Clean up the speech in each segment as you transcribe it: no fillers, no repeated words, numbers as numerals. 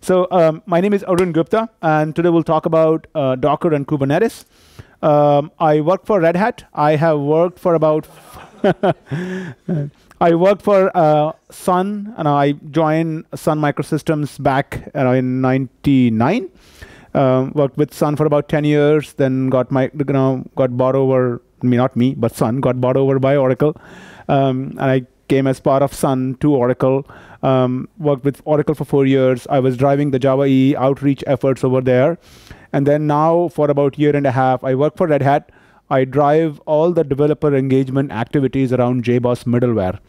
My name is Arun Gupta, and today we'll talk about Docker and Kubernetes. I work for Red Hat. I have worked for about I worked for Sun, and I joined Sun Microsystems back in '99. Worked with Sun for about 10 years, then got bought over. Not me, but Sun got bought over by Oracle, and I came as part of Sun to Oracle. Worked with Oracle for 4 years. I was driving the Java EE outreach efforts over there. And then now, for about a year and a half, I work for Red Hat. I drive all the developer engagement activities around JBoss middleware.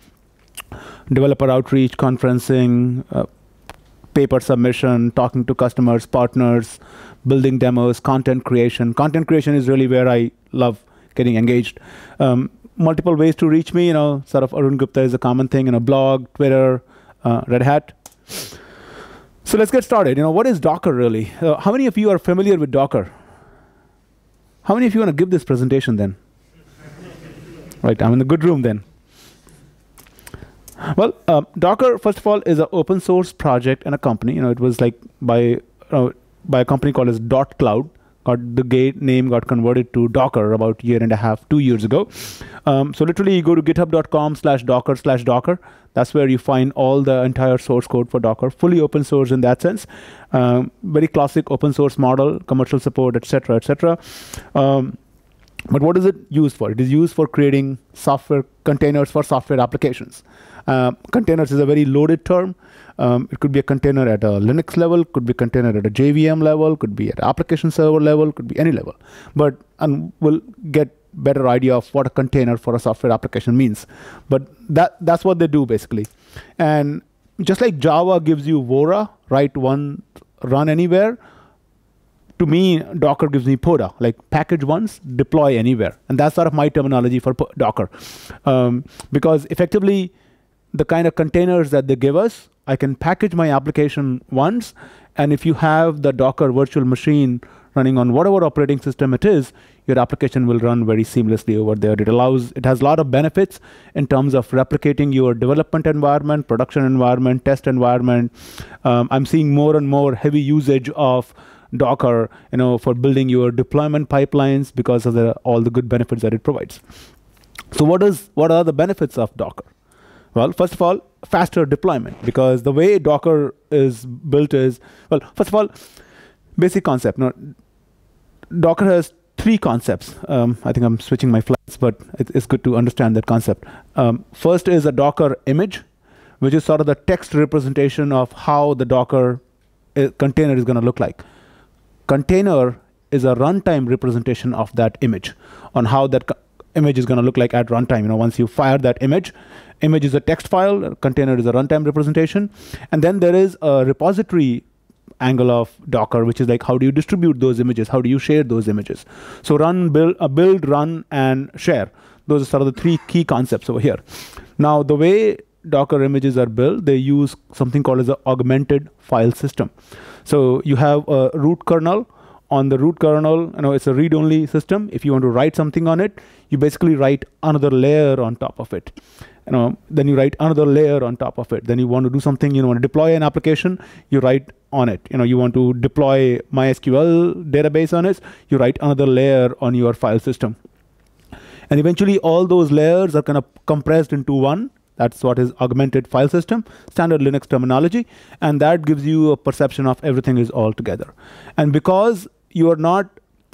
Developer outreach, conferencing, paper submission, talking to customers, partners, building demos, content creation. Content creation is really where I love getting engaged. Multiple ways to reach me, sort of Arun Gupta is a common thing, blog, Twitter, Red Hat. So let's get started. What is Docker really? How many of you are familiar with Docker? How many of you want to give this presentation then? Right, I'm in the good room then. Well, Docker, first of all, is an open source project and a company. It was like by a company called as .cloud. The name got converted to Docker about a year and a half, 2 years ago. So literally, you go to github.com/docker/docker. That's where you find all the entire source code for Docker, fully open source in that sense. Very classic open source model, commercial support, etc., etc. But what is it used for? It is used for creating software containers for software applications. Containers is a very loaded term. It could be a container at a Linux level, could be a container at a JVM level, could be at an application server level, could be any level. And we'll get better idea of what a container for a software application means. But that's what they do basically. And just like Java gives you Vora, write one, run anywhere, to me, Docker gives me PODA, like package once, deploy anywhere. And that's sort of my terminology for Docker. Because effectively, the kind of containers that they give us, I can package my application once, and if you have the Docker virtual machine running on whatever operating system it is, your application will run very seamlessly over there. It has a lot of benefits in terms of replicating your development environment, production environment, test environment. I'm seeing more and more heavy usage of Docker, for building your deployment pipelines because of all the good benefits that it provides. So what are the benefits of Docker? Well, first of all, faster deployment, because the way Docker is built is, well, first of all, basic concept. Docker has 3 concepts. I think I'm switching my slides, but it's good to understand that concept. First is a Docker image, which is sort of the text representation of how the Docker container is going to look like. Container is a runtime representation of that image, on how that image is going to look like at runtime. Once you fire that image is a text file, container is a runtime representation. And then there is a repository angle of Docker, which is like, how do you distribute those images? How do you share those images? So build, run, and share. Those are sort of the 3 key concepts over here. Now, the way Docker images are built, they use something called as an augmented file system. So you have a root kernel. On the root kernel, it's a read-only system. If you want to write something on it, you basically write another layer on top of it. Then you write another layer on top of it. Then you want to do something, you want to deploy an application, you write on it. You want to deploy MySQL database on it, you write another layer on your file system. And eventually, all those layers are kind of compressed into one. That's what is augmented file system, standard Linux terminology. And that gives you a perception of everything is all together. And because you are not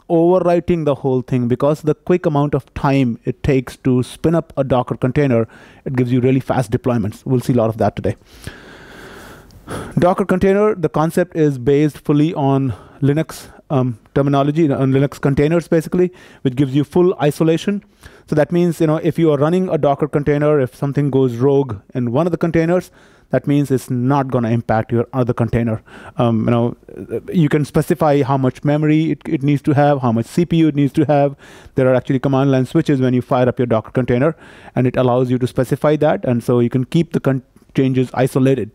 overwriting the whole thing, because the quick amount of time it takes to spin up a Docker container, it gives you really fast deployments. We'll see a lot of that today. Docker container, the concept is based fully on Linux terminology, on Linux containers basically, which gives you full isolation. So that means, if you are running a Docker container, if something goes rogue in one of the containers, that means it's not going to impact your other container. You can specify how much memory it needs to have, how much CPU it needs to have. There are actually command line switches when you fire up your Docker container, and it allows you to specify that. And so you can keep the changes isolated.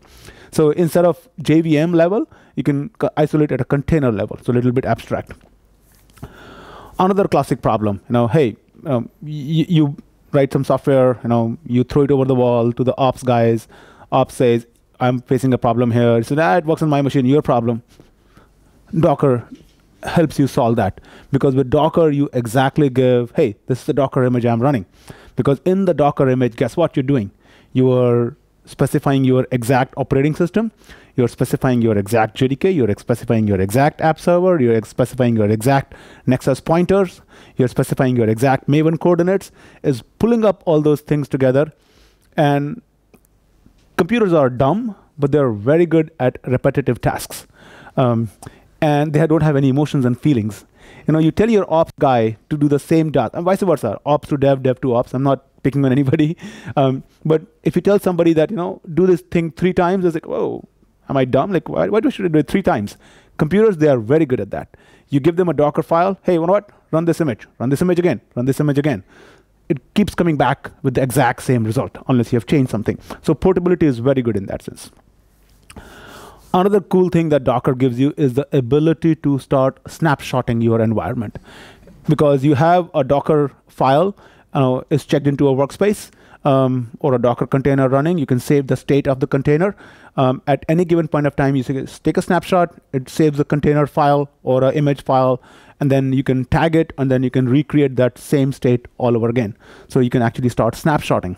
So instead of JVM level, you can isolate at a container level, so a little bit abstract. Another classic problem, hey, you write some software, you throw it over the wall to the ops guys. Ops says, I'm facing a problem here. So that works on my machine, your problem. Docker helps you solve that. Because with Docker, you exactly give, hey, this is the Docker image I'm running. Because in the Docker image, guess what you're doing? You are specifying your exact operating system. You're specifying your exact JDK. You're specifying your exact app server. You're specifying your exact Nexus pointers. You're specifying your exact Maven coordinates. Is pulling up all those things together. And computers are dumb, but they're very good at repetitive tasks. And they don't have any emotions and feelings. You tell your ops guy to do the same task, and vice versa, ops to dev, dev to ops. I'm not picking on anybody. But if you tell somebody that, do this thing 3 times, it's like, whoa, am I dumb? Like, why should I do it 3 times? Computers, they are very good at that. You give them a Docker file. Hey, you know what? Run this image again, run this image again. It keeps coming back with the exact same result, unless you have changed something. So portability is very good in that sense. Another cool thing that Docker gives you is the ability to start snapshotting your environment. Because you have a Docker file, is checked into a workspace, or a Docker container running. You can save the state of the container. At any given point of time, you take a snapshot, it saves the container file or an image file, and then you can tag it, and then you can recreate that same state all over again. So you can actually start snapshotting.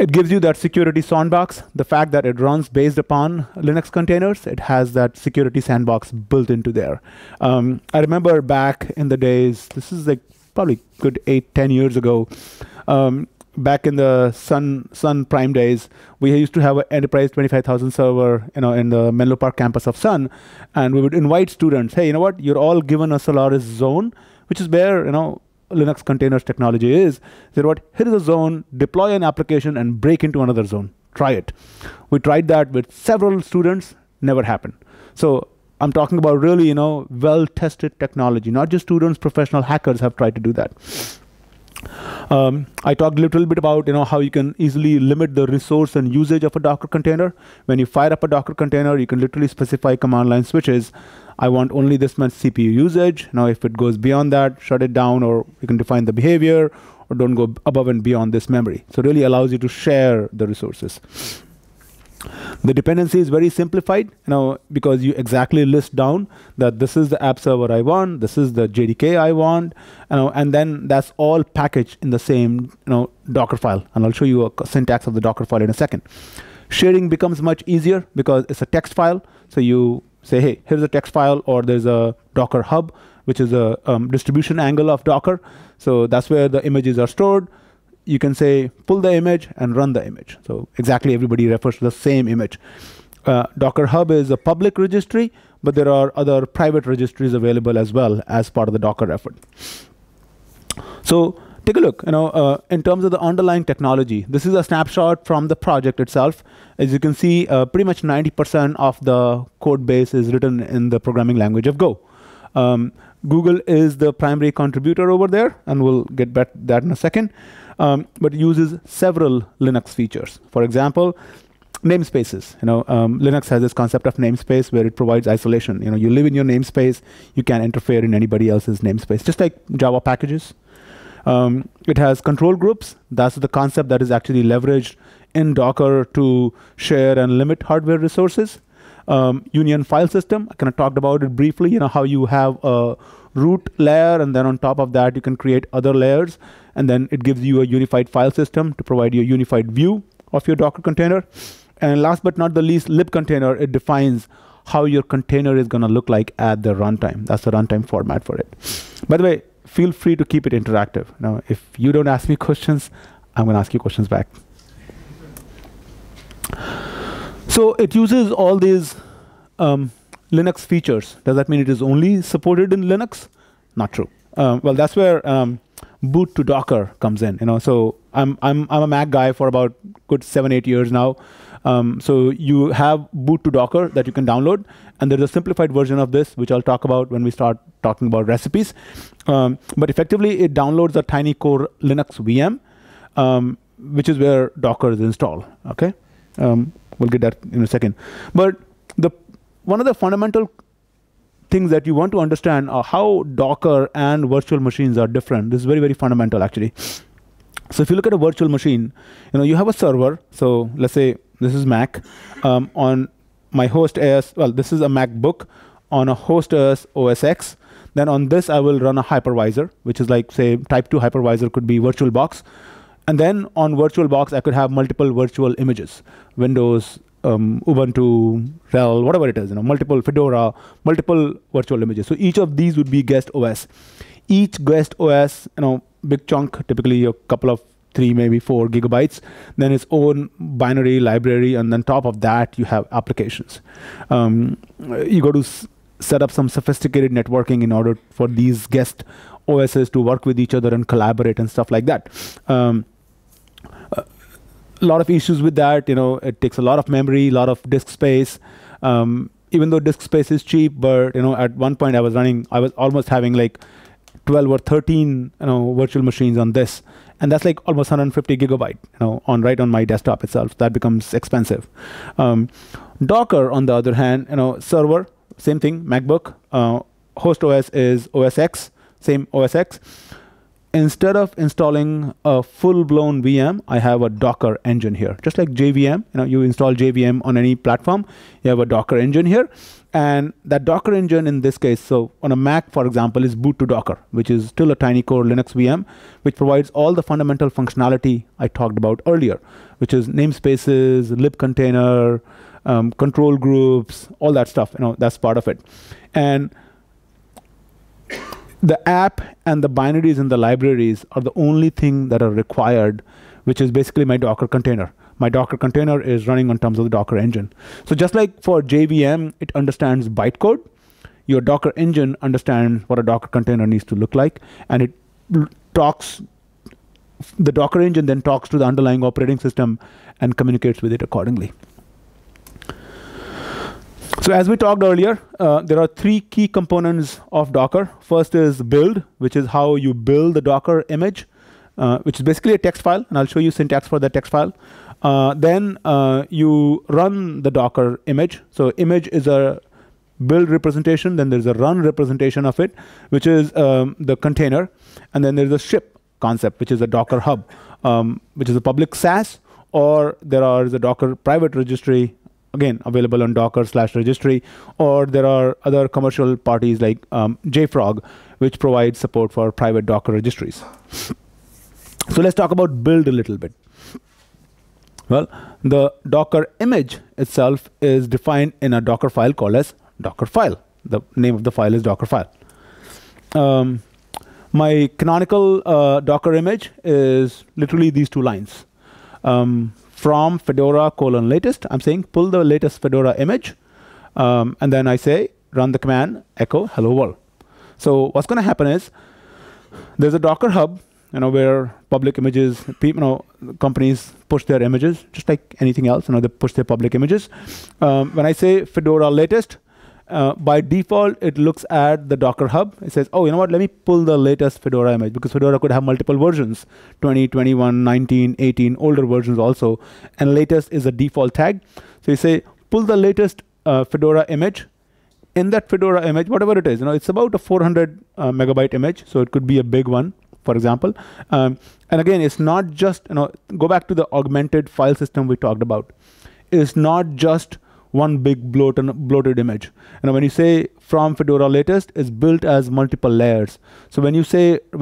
It gives you that security sandbox. The fact that it runs based upon Linux containers, it has that security sandbox built into there. I remember back in the days, this is like probably good 8-10 years ago, back in the Sun Prime days, we used to have an enterprise 25,000 server, in the Menlo Park campus of Sun, and we would invite students. Hey, you know what? You're all given a Solaris zone, which is where Linux containers technology is. Say what? Here is a zone. Deploy an application and break into another zone. Try it. We tried that with several students. Never happened. So I'm talking about really, well-tested technology. Not just students, professional hackers have tried to do that. I talked a little bit about how you can easily limit the resource and usage of a Docker container. When you fire up a Docker container, you can literally specify command line switches. I want only this much CPU usage. Now, if it goes beyond that, shut it down, or you can define the behavior, or don't go above and beyond this memory. So it really allows you to share the resources. The dependency is very simplified, because you exactly list down that this is the app server I want, this is the JDK I want, and then that's all packaged in the same Docker file. And I'll show you a syntax of the Docker file in a second. Sharing becomes much easier because it's a text file. So you say, hey, here's a text file, or there's a Docker hub, which is a distribution angle of Docker. So that's where the images are stored. You can say, pull the image and run the image. So exactly everybody refers to the same image. Docker Hub is a public registry, but there are other private registries available as well as part of the Docker effort. So take a look, in terms of the underlying technology. This is a snapshot from the project itself. As you can see, pretty much 90% of the code base is written in the programming language of Go. Google is the primary contributor over there, and we'll get back to that in a second. But it uses several Linux features. For example, namespaces. Linux has this concept of namespace where it provides isolation. You live in your namespace. You can't interfere in anybody else's namespace, just like Java packages. It has control groups. That's the concept that is actually leveraged in Docker to share and limit hardware resources. Union file system. I kind of talked about it briefly. How you have a root layer, and then on top of that, you can create other layers. And then it gives you a unified file system to provide you a unified view of your Docker container. And last but not the least, libcontainer. It defines how your container is going to look like at the runtime. That's the runtime format for it. By the way, feel free to keep it interactive. If you don't ask me questions, I'm going to ask you questions back. So it uses all these Linux features. Does that mean it is only supported in Linux? Not true. Well, that's where boot to Docker comes in. So I'm a Mac guy for about good 7-8 years now. So you have boot to Docker that you can download, and there's a simplified version of this, which I'll talk about when we start talking about recipes. But effectively, it downloads a tiny core Linux VM, which is where Docker is installed. Okay, we'll get that in a second. But one of the fundamental things that you want to understand are how Docker and virtual machines are different. This is very, very fundamental, actually. So if you look at a virtual machine, you have a server. So let's say This is Mac. On my host OS, well, this is a MacBook on a host OS X. Then on this, I will run a hypervisor, which is like, say, type 2 hypervisor could be VirtualBox. And then on VirtualBox, I could have multiple virtual images, Windows, Ubuntu, RHEL, whatever it is, multiple Fedora, multiple virtual images. So each of these would be guest OS. Each guest OS, big chunk, typically a couple of 3, maybe 4 gigabytes, then its own binary library, and then top of that, you have applications. You go to set up some sophisticated networking in order for these guest OSs to work with each other and collaborate and stuff like that. A lot of issues with that. It takes a lot of memory, a lot of disk space. Even though disk space is cheap, but at one point I was almost having like 12 or 13 virtual machines on this, and that's like almost 150 gigabyte on my desktop itself. That becomes expensive. Docker, on the other hand, server, same thing, MacBook. Host OS is OS X, same OS X. Instead of installing a full-blown VM, I have a Docker engine here. Just like JVM, you install JVM on any platform, you have a Docker engine here. And that Docker engine in this case, so on a Mac, for example, is boot to Docker, which is still a tiny core Linux VM, which provides all the fundamental functionality I talked about earlier, which is namespaces, libcontainer, control groups, all that stuff. That's part of it. And the app and the binaries and the libraries are the only thing that are required, which is basically my Docker container. My Docker container is running on terms of the Docker engine. So just like for JVM, it understands bytecode, your Docker engine understands what a Docker container needs to look like, and it talks, the Docker engine then talks to the underlying operating system and communicates with it accordingly. So as we talked earlier, there are 3 key components of Docker. First is build, which is how you build the Docker image, which is basically a text file, and I'll show you syntax for that text file. Then you run the Docker image. So image is a build representation, then there's a run representation of it, which is the container, and then there's a ship concept, which is a Docker hub, which is a public SaaS, or there is a Docker private registry, again, available on Docker/registry, or there are other commercial parties like JFrog, which provides support for private Docker registries. So let's talk about build a little bit. Well, the Docker image itself is defined in a Docker file called as Docker file. The name of the file is Docker file. My canonical Docker image is literally these 2 lines. From Fedora :latest, I'm saying pull the latest Fedora image, and then I say run the command echo hello world. So what's going to happen is there's a Docker hub, where public images, companies push their images just like anything else. They push their public images. When I say Fedora latest, by default, it looks at the Docker hub. It says, oh, you know what? Let me pull the latest Fedora image, because Fedora could have multiple versions, 20, 21, 19, 18, older versions also. And latest is a default tag. So you say, pull the latest Fedora image. In that Fedora image, whatever it is, it's about a 400 megabyte image. So it could be a big one, for example. And again, it's not just, go back to the augmented file system we talked about. It's not just one big bloated image. When you say from Fedora latest, it's built as multiple layers. So when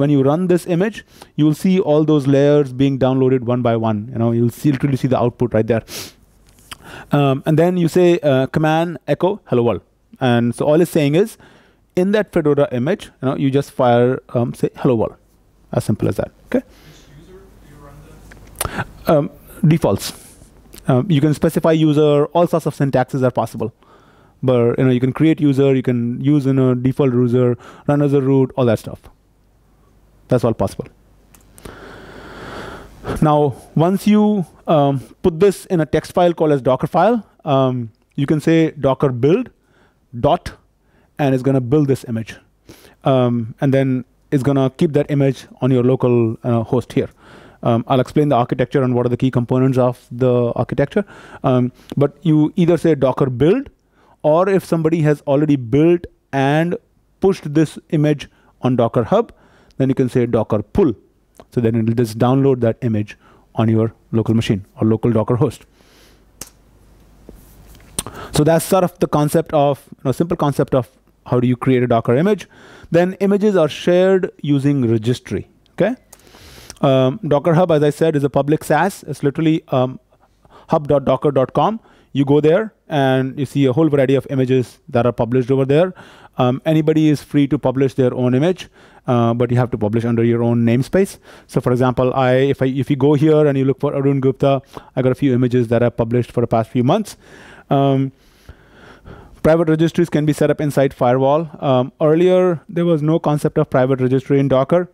you run this image, you will see all those layers being downloaded one by one. You'll literally see the output right there. And then you say command echo hello world. And so all it's saying is, in that Fedora image, you just fire say hello world. As simple as that. Okay. Which user do you run this? Defaults. You can specify user, all sorts of syntaxes are possible. But you can create user, you can use default user, run as a root, all that stuff. That's all possible. Now, once you put this in a text file called as Docker file, you can say Docker build dot, and it's going to build this image. And then it's going to keep that image on your local host here. I'll explain the architecture and what are the key components of the architecture. But you either say Docker build, or if somebody has already built and pushed this image on Docker Hub, then you can say Docker pull. So then it will just download that image on your local machine or local Docker host. So that's sort of the concept of, simple concept of how do you create a Docker image. Then images are shared using registry. Okay. Docker Hub, as I said, is a public SaaS. It's literally hub.docker.com. You go there and you see a whole variety of images that are published over there. Anybody is free to publish their own image, but you have to publish under your own namespace. So for example, if you go here and you look for Arun Gupta, I got a few images that I've published for the past few months. Private registries can be set up inside firewall. Earlier, there was no concept of private registry in Docker,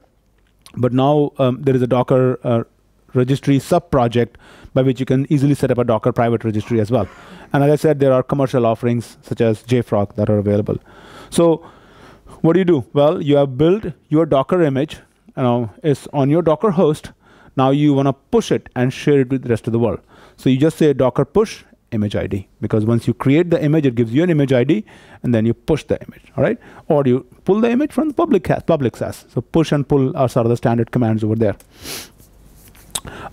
but now there is a Docker registry sub-project by which you can easily set up a Docker private registry as well. And as I said, there are commercial offerings such as JFrog that are available. So what do? Well, you have built your Docker image, it's on your Docker host. Now you want to push it and share it with the rest of the world. So you just say Docker push image ID, because once you create the image, it gives you an image ID, and then you push the image, all right? Or you pull the image from the public SaaS. So push and pull are sort of the standard commands over there.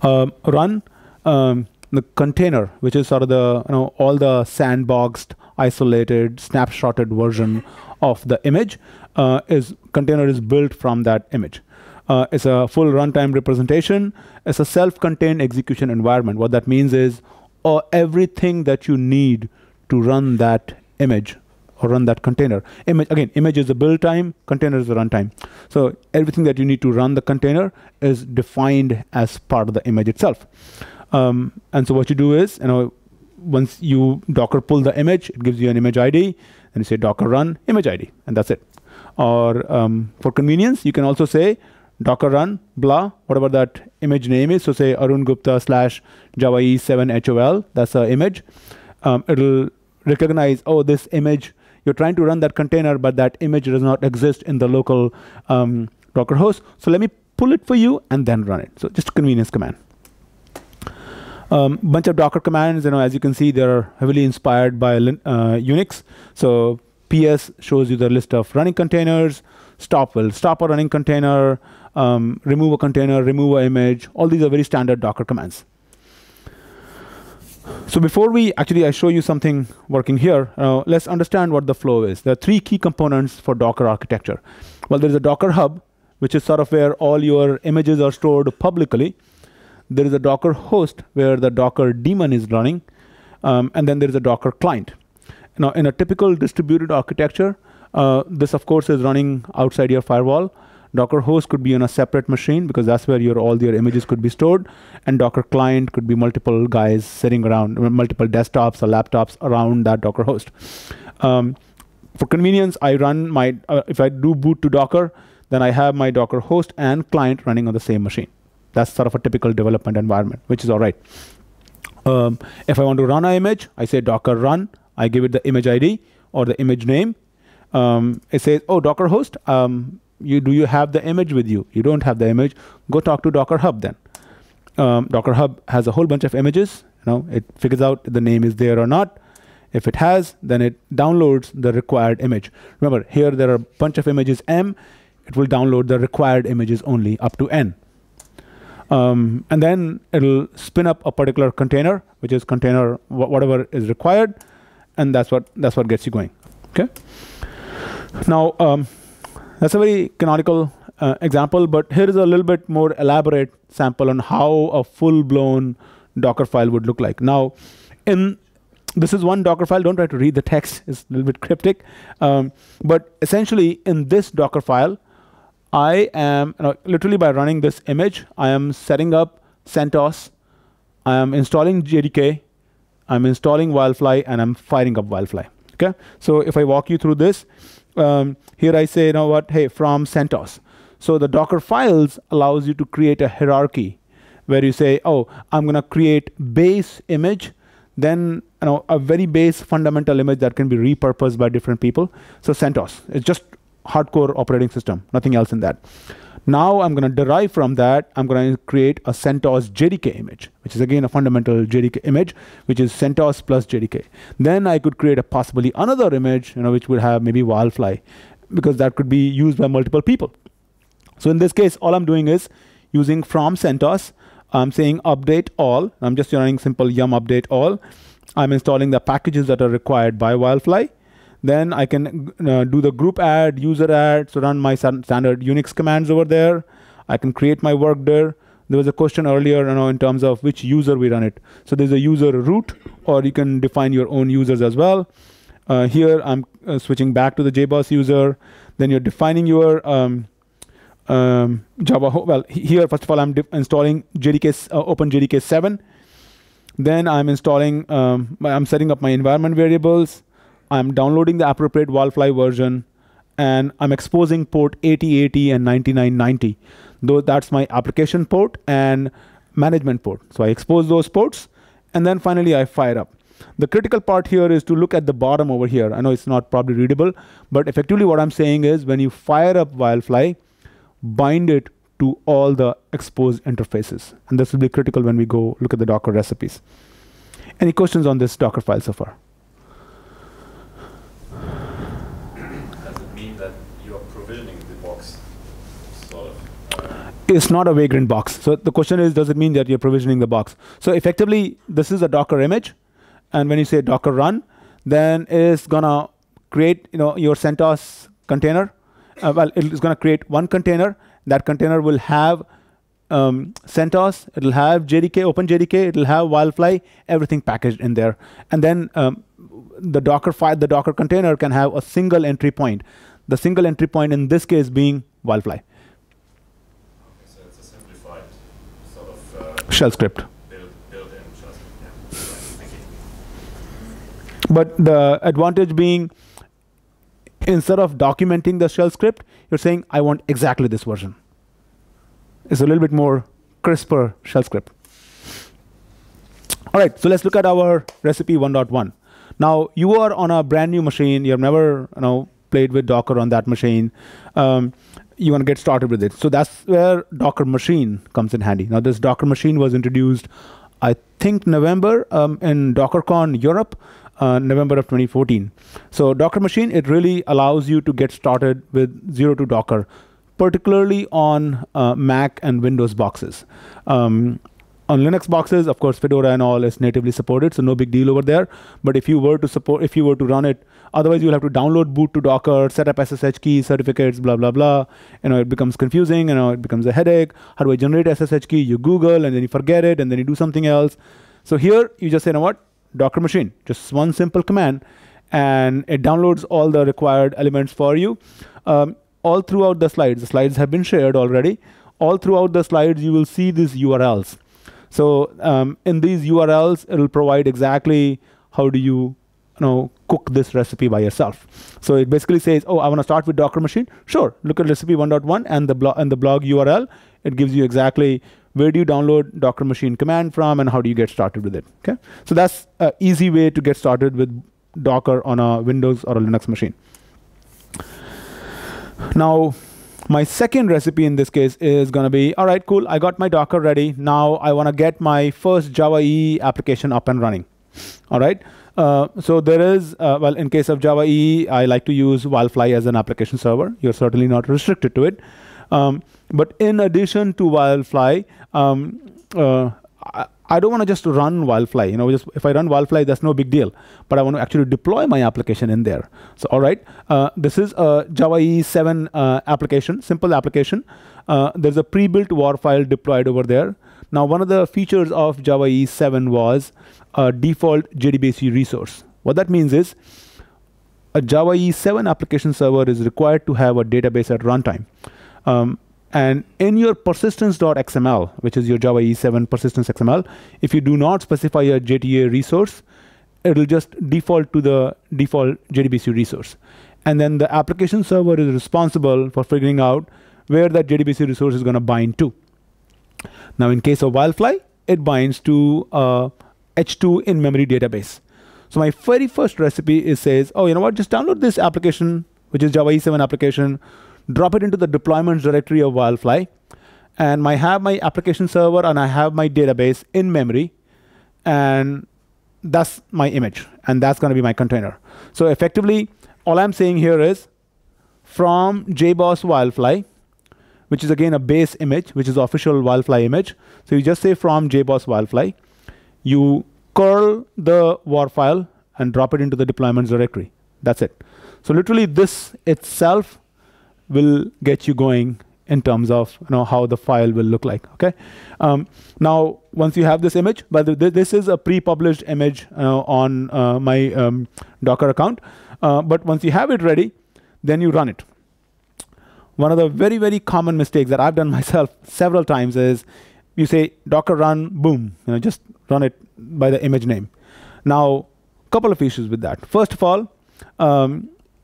Run the container, which is sort of the all the sandboxed, isolated, snapshotted version of the image. Container is built from that image. It's a full runtime representation. It's a self-contained execution environment. What that means is everything that you need to run that image or run that container. Image is the build time, container is the runtime. So everything that you need to run the container is defined as part of the image itself. And so what you do is, once you Docker pull the image, it gives you an image ID, and you say Docker run image ID, and that's it. Or for convenience, you can also say Docker run blah, whatever that image name is. So say Arun Gupta / Java E7HOL, that's an image. It'll recognize, this image, you're trying to run that container, but that image does not exist in the local Docker host. So let me pull it for you and then run it. So just a convenience command. Bunch of Docker commands, as you can see, they're heavily inspired by Unix. So PS shows you the list of running containers. Stop will stop a running container. Remove a container, remove an image. All these are very standard Docker commands. So before I show you something working here, let's understand what the flow is. There are three key components for Docker architecture. Well, there's a Docker Hub, which is sort of where all your images are stored publicly. There is a Docker host where the Docker daemon is running. And then there is a Docker client. Now, in a typical distributed architecture, this, of course, is running outside your firewall. Docker host could be on a separate machine because that's where all your images could be stored. And Docker client could be multiple guys sitting around, multiple desktops or laptops around that Docker host. For convenience, I run if I do boot to Docker, then I have my Docker host and client running on the same machine. That's sort of a typical development environment, which is all right. If I want to run an image, I say Docker run. I give it the image ID or the image name. It says, Docker host, do you have the image with you? You don't have the image. Go talk to Docker Hub then. Docker Hub has a whole bunch of images. It figures out if the name is there or not. If it has, then it downloads the required image. Remember, here there are a bunch of images M. It will download the required images only up to N. And then it'll spin up a particular container, which is container whatever is required, and that's what gets you going. Okay. Now that's a very canonical example, but here is a little bit more elaborate sample on how a full-blown Docker file would look like. Now, this is one Docker file. Don't try to read the text; it's a little bit cryptic. But essentially, in this Docker file, I am literally by running this image, I am setting up CentOS, I am installing JDK, I'm installing Wildfly, and I'm firing up Wildfly. Okay, so if I walk you through this, here I say, hey, from CentOS. So the Docker files allows you to create a hierarchy where you say, I'm gonna create base image, then a very base fundamental image that can be repurposed by different people. So CentOS, it's just hardcore operating system, nothing else in that. Now I'm going to derive from that, I'm going to create a CentOS JDK image, which is again a fundamental JDK image, which is CentOS plus JDK. Then I could create possibly another image, which would have maybe Wildfly, because that could be used by multiple people. So in this case, all I'm doing is using from CentOS, I'm saying update all. I'm just running simple yum update all. I'm installing the packages that are required by Wildfly. Then I can do the group add, user add, so run my standard Unix commands over there. I can create my work there. There was a question earlier, in terms of which user we run it. So there's a user root, or you can define your own users as well. Here I'm switching back to the JBoss user. Then you're defining your Java. Well, here first of all I'm installing JDK, OpenJDK 7. Then I'm installing. I'm setting up my environment variables. I'm downloading the appropriate Wildfly version, and I'm exposing port 8080 and 9990. Though that's my application port and management port. So I expose those ports, and then finally I fire up. The critical part here is to look at the bottom over here. I know it's not probably readable, but effectively what I'm saying is when you fire up Wildfly, bind it to all the exposed interfaces. And this will be critical when we go look at the Docker recipes. Any questions on this Docker file so far? Does it mean that you are provisioning the box, sort of? It's not a vagrant box. So the question is, does it mean that you're provisioning the box? So effectively, this is a Docker image. And when you say Docker run, then it's going to create your CentOS container. Well, it's going to create one container. That container will have CentOS. It'll have JDK, OpenJDK. It'll have Wildfly, everything packaged in there. And then the Docker file, the Docker container can have a single entry point. The single entry point in this case being Wildfly. Okay, so it's a simplified sort of shell script. Built-in shell script. Yeah. Right. Thank you. But the advantage being, instead of documenting the shell script, you're saying, I want exactly this version. It's a little bit more crisper shell script. All right, so let's look at our recipe 1.1. Now, you are on a brand new machine. You've never played with Docker on that machine. You want to get started with it. So that's where Docker machine comes in handy. Now, this Docker machine was introduced, I think, November in DockerCon Europe. November of 2014. So Docker machine, it really allows you to get started with 0 to Docker, particularly on Mac and Windows boxes. On Linux boxes, of course, Fedora and all is natively supported, so no big deal over there. But if you were to run it, otherwise you'll have to download boot to Docker, set up SSH keys, certificates, blah, blah, blah. It becomes confusing, it becomes a headache. How do I generate SSH key? You Google, and then you forget it, and then you do something else. So here, you just say, what? Docker machine, just one simple command, and it downloads all the required elements for you. All throughout the slides have been shared already. All throughout the slides, you will see these URLs. So in these URLs, it'll provide exactly how do you cook this recipe by yourself. So it basically says, oh, I want to start with Docker machine. Sure, look at recipe 1.1 and the blog URL. It gives you exactly where do you download Docker machine command from and how do you get started with it. Okay, so that's an easy way to get started with Docker on a Windows or a Linux machine. Now, my second recipe in this case is going to be, all right, cool, I got my Docker ready. Now I want to get my first Java EE application up and running. All right. So there is, well, in case of Java EE, I like to use Wildfly as an application server. You're certainly not restricted to it. But in addition to Wildfly, I don't want to just run Wildfly. Just if I run Wildfly, that's no big deal. But I want to actually deploy my application in there. So, all right, this is a Java EE 7 application, simple application. There's a pre-built WAR file deployed over there. Now, one of the features of Java EE 7 was a default JDBC resource. What that means is a Java EE 7 application server is required to have a database at runtime. And in your persistence.xml, which is your Java EE 7 persistence XML, if you do not specify a JTA resource, it'll just default to the default JDBC resource. And then the application server is responsible for figuring out where that JDBC resource is going to bind to. Now, in case of Wildfly, it binds to H2 in-memory database. So my very first recipe says, oh, you know what, just download this application, which is Java EE 7 application, drop it into the deployments directory of Wildfly, and I have my application server and I have my database in memory, and that's my image, and that's going to be my container. So effectively, all I'm saying here is from JBoss Wildfly, which is again a base image, which is the official Wildfly image. So you just say from JBoss Wildfly, you curl the war file and drop it into the deployments directory. That's it. So literally this itself will get you going in terms of how the file will look like. Okay. Now, once you have this image, but this is a pre-published image on my Docker account. But once you have it ready, then you run it. One of the very, very common mistakes that I've done myself several times is you say Docker run, boom, just run it by the image name. Now, a couple of issues with that. First of all,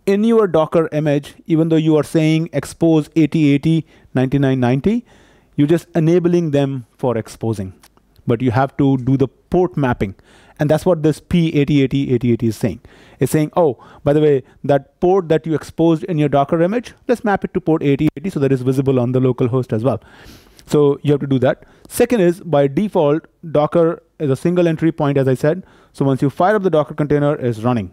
in your Docker image, even though you are saying expose 8080, 9990, you're just enabling them for exposing. But you have to do the port mapping. And that's what this P8080, 8080 is saying. It's saying, oh, by the way, that port that you exposed in your Docker image, let's map it to port 8080 so that it's visible on the local host as well. So you have to do that. Second is, by default, Docker is a single entry point, as I said. So once you fire up the Docker container, it's running.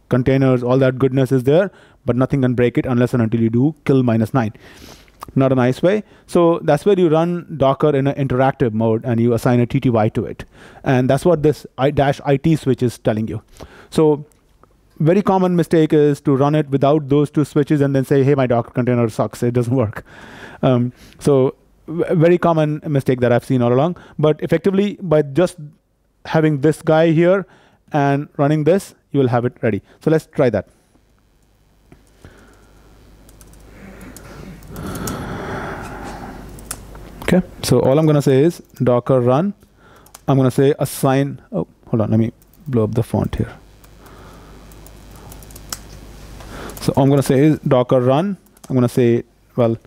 Containers, all that goodness is there, but nothing can break it unless and until you do kill -9. Not a nice way. So that's where you run Docker in an interactive mode and you assign a TTY to it. And that's what this -IT switch is telling you. So very common mistake is to run it without those two switches and then say, hey, my Docker container sucks. It doesn't work. So very common mistake that I've seen all along. But effectively, by just having this guy here and running this, you will have it ready. So let's try that. Okay, so all I'm going to say is Docker run. I'm going to say assign. Oh, hold on, let me blow up the font here. So all I'm going to say is Docker run. I'm going to say, well,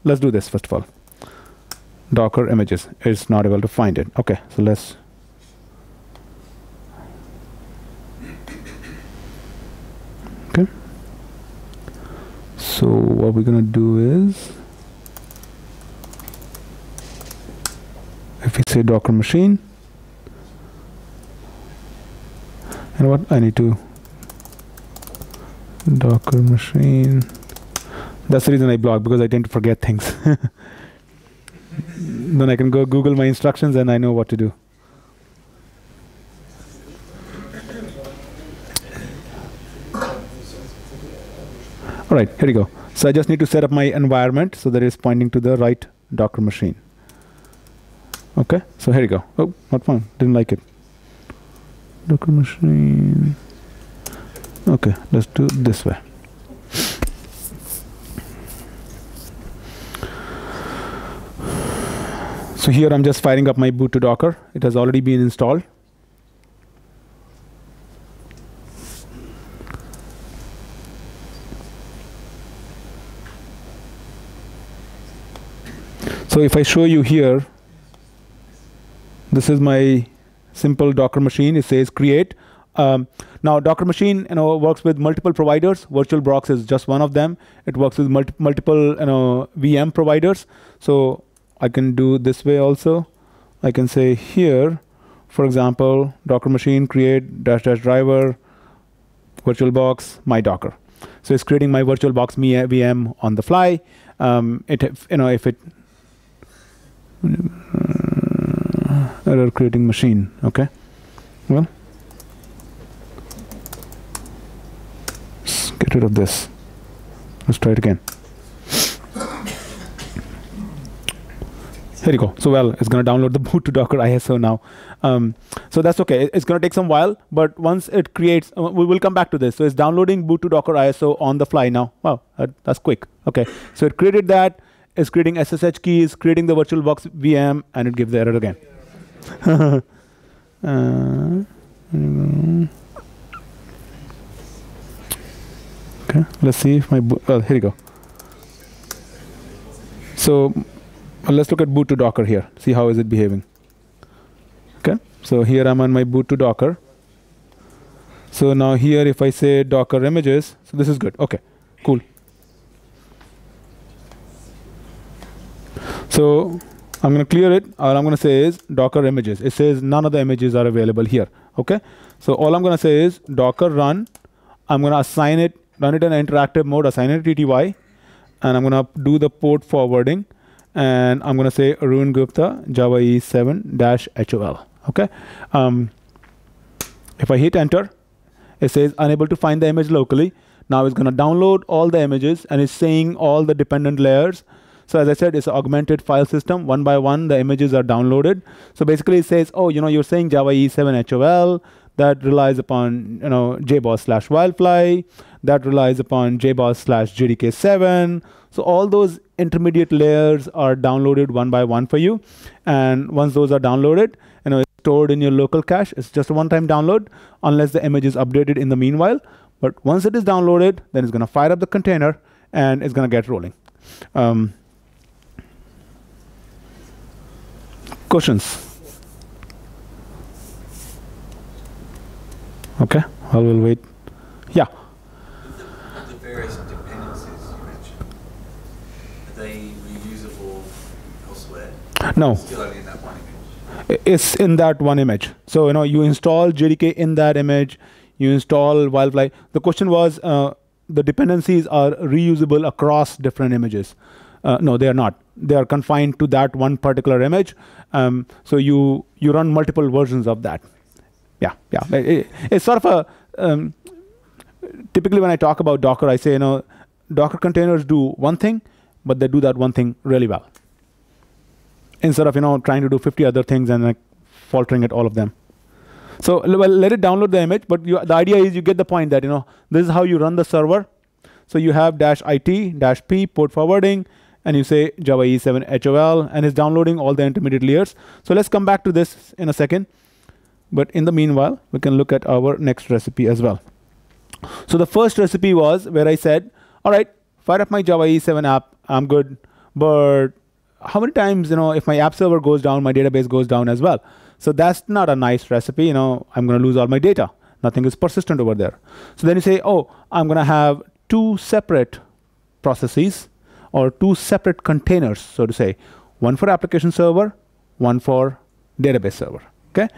let's do this first of all. Docker images. It's not able to find it. Okay, so let's. Okay. So what we're going to do is, if we say Docker machine, and what I need to Docker machine. That's the reason I blog, because I tend to forget things. Then I can go Google my instructions and I know what to do. All right, here we go. So I just need to set up my environment so that it's pointing to the right Docker machine. Okay, so here you go. Oh, not fun. Didn't like it. Docker machine. Okay, let's do it this way. So here I'm just firing up my boot to Docker. It has already been installed. So if I show you here, this is my simple Docker machine. It says create. Now Docker machine works with multiple providers. VirtualBox is just one of them. It works with multiple VM providers. So I can do this way also. I can say here, for example, Docker machine create -- driver VirtualBox my Docker. So it's creating my VirtualBox VM on the fly. If it error creating machine. Okay, well, let's get rid of this. Let's try it again. Here you go. So well, it's going to download the boot to Docker ISO now. So that's okay. It's going to take some while, but once it creates, we will come back to this. So it's downloading boot to Docker ISO on the fly now. Wow, that's quick. Okay, so it created that. It's creating SSH keys, creating the VirtualBox VM, and it gives the error again. Okay, let's see if my well, here you go. So let's look at boot to Docker here. See how is it behaving. Okay, so here I'm on my boot to Docker. So now here, if I say Docker images, so this is good. Okay, cool. So I'm going to clear it. All I'm going to say is Docker images. It says none of the images are available here. Okay, so all I'm going to say is Docker run. I'm going to assign it, run it in an interactive mode, assign it TTY, and I'm going to do the port forwarding. And I'm going to say Arun Gupta Java E7-HOL. Okay. If I hit enter, it says unable to find the image locally. Now it's going to download all the images and it's saying all the dependent layers. So as I said, it's an augmented file system. One by one, the images are downloaded. So basically it says, oh, you're saying Java E7 HOL, that relies upon, JBoss/Wildfly, that relies upon JBoss/JDK7. So all those intermediate layers are downloaded one by one for you. And once those are downloaded, it's stored in your local cache. It's just a one-time download, unless the image is updated in the meanwhile. But once it is downloaded, then it's going to fire up the container and it's going to get rolling. Questions? Okay, I will wait. Yeah. The various dependencies you mentioned, are they reusable elsewhere? No. Still only in that one image? It's in that one image. So you install JDK in that image. You install Wildfly. The question was, the dependencies are reusable across different images. No, they are not. They are confined to that one particular image. So you run multiple versions of that. Yeah. It's sort of a, typically when I talk about Docker, I say, Docker containers do one thing, but they do that one thing really well. Instead of, trying to do 50 other things and faltering at all of them. So well, let it download the image, but the idea is you get the point that, this is how you run the server. So you have -IT-P port forwarding, and you say Java E7 HOL, and it's downloading all the intermediate layers. So let's come back to this in a second. But in the meanwhile, we can look at our next recipe as well. So the first recipe was where I said, all right, fire up my Java E7 app, I'm good. But how many times, if my app server goes down, my database goes down as well? So that's not a nice recipe. I'm going to lose all my data. Nothing is persistent over there. So then you say, oh, I'm going to have two separate processes or two separate containers, so to say. One for application server, one for database server. Okay.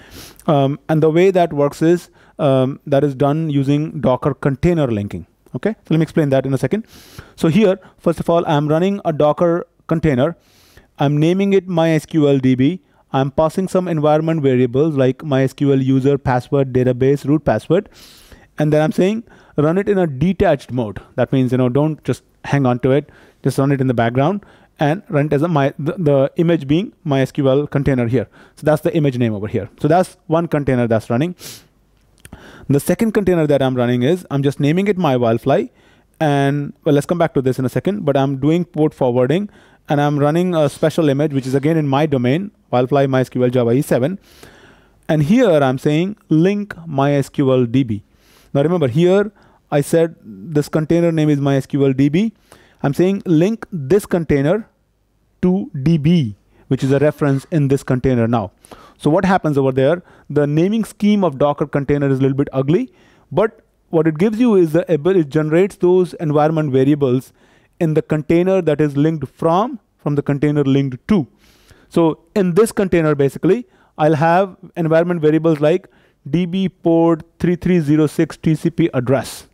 And the way that works is that is done using Docker container linking. Okay. So let me explain that in a second. So here, first of all, I'm running a Docker container. I'm naming it MySQLDB. I'm passing some environment variables like MySQL user, password, database, root password. And then I'm saying run it in a detached mode. That means, don't just hang on to it. Just run it in the background and run it as the image being MySQL container here. So that's the image name over here. So that's one container that's running. The second container that I'm running is I'm just naming it my Wildfly. And well, let's come back to this in a second, but I'm doing port forwarding and I'm running a special image, which is again in my domain, Wildfly MySQL Java E7. And here I'm saying link MySQL DB. Now remember here, I said this container name is MySQL DB. I'm saying link this container to DB, which is a reference in this container now. So what happens over there, the naming scheme of Docker container is a little bit ugly, but what it gives you is it generates those environment variables in the container that is linked from the container linked to. So in this container, basically, I'll have environment variables like DB port 3306 TCP address.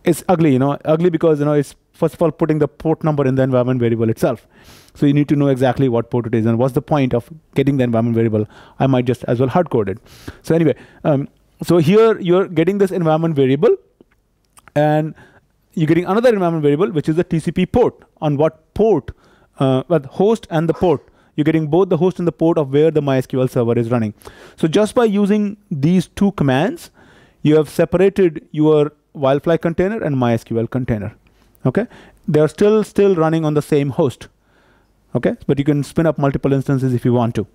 It's ugly, ugly because, it's first of all putting the port number in the environment variable itself. So you need to know exactly what port it is and what's the point of getting the environment variable. I might just as well hard code it. So anyway, so here you're getting this environment variable and you're getting another environment variable, which is the TCP port. On what port? The host and the port. You're getting both the host and the port of where the MySQL server is running. So just by using these two commands, you have separated your Wildfly container and MySQL container. Okay, they're still running on the same host. Okay, but you can spin up multiple instances if you want to.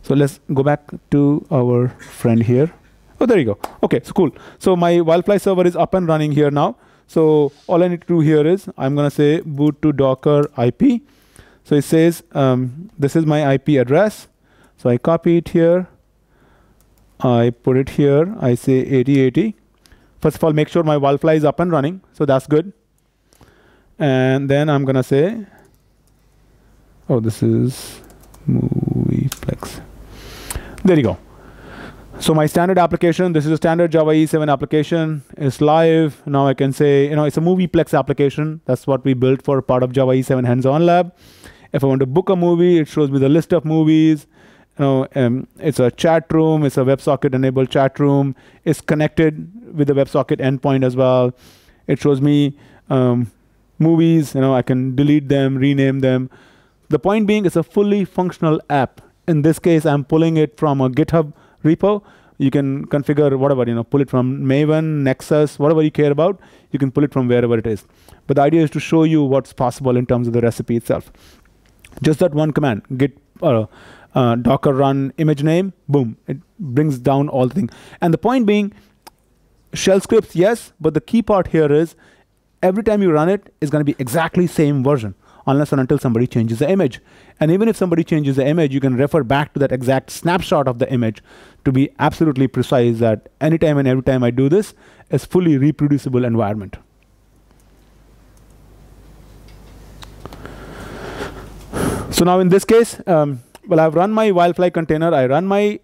So let's go back to our friend here. Oh, there you go. Okay, so cool. So my Wildfly server is up and running here now. So all I need to do here is I'm going to say boot to Docker IP. So it says this is my IP address. So I copy it here. I put it here. I say 8080. First of all, make sure my Wildfly is up and running. So that's good. And then I'm going to say, oh, this is Movieplex. There you go. So my standard application, this is a standard Java E7 application. It's live. Now I can say, it's a Movieplex application. That's what we built for part of Java E7 hands-on lab. If I want to book a movie, it shows me the list of movies. it's a chat room, it's a WebSocket enabled chat room, it's connected with the WebSocket endpoint as well. It shows me movies, I can delete them, rename them. The point being, it's a fully functional app. In this case, I'm pulling it from a GitHub repo. You can configure whatever, pull it from Maven, Nexus, whatever you care about. You can pull it from wherever it is. But the idea is to show you what's possible in terms of the recipe itself. Just that one command, git docker run image name, boom, it brings down all the things. And the point being, shell scripts, yes, but the key part here is every time you run it, it's going to be exactly same version, unless and until somebody changes the image. And even if somebody changes the image, you can refer back to that exact snapshot of the image to be absolutely precise that anytime and every time I do this, it's fully reproducible environment. So now in this case, well, I've run my Wildfly container, I run my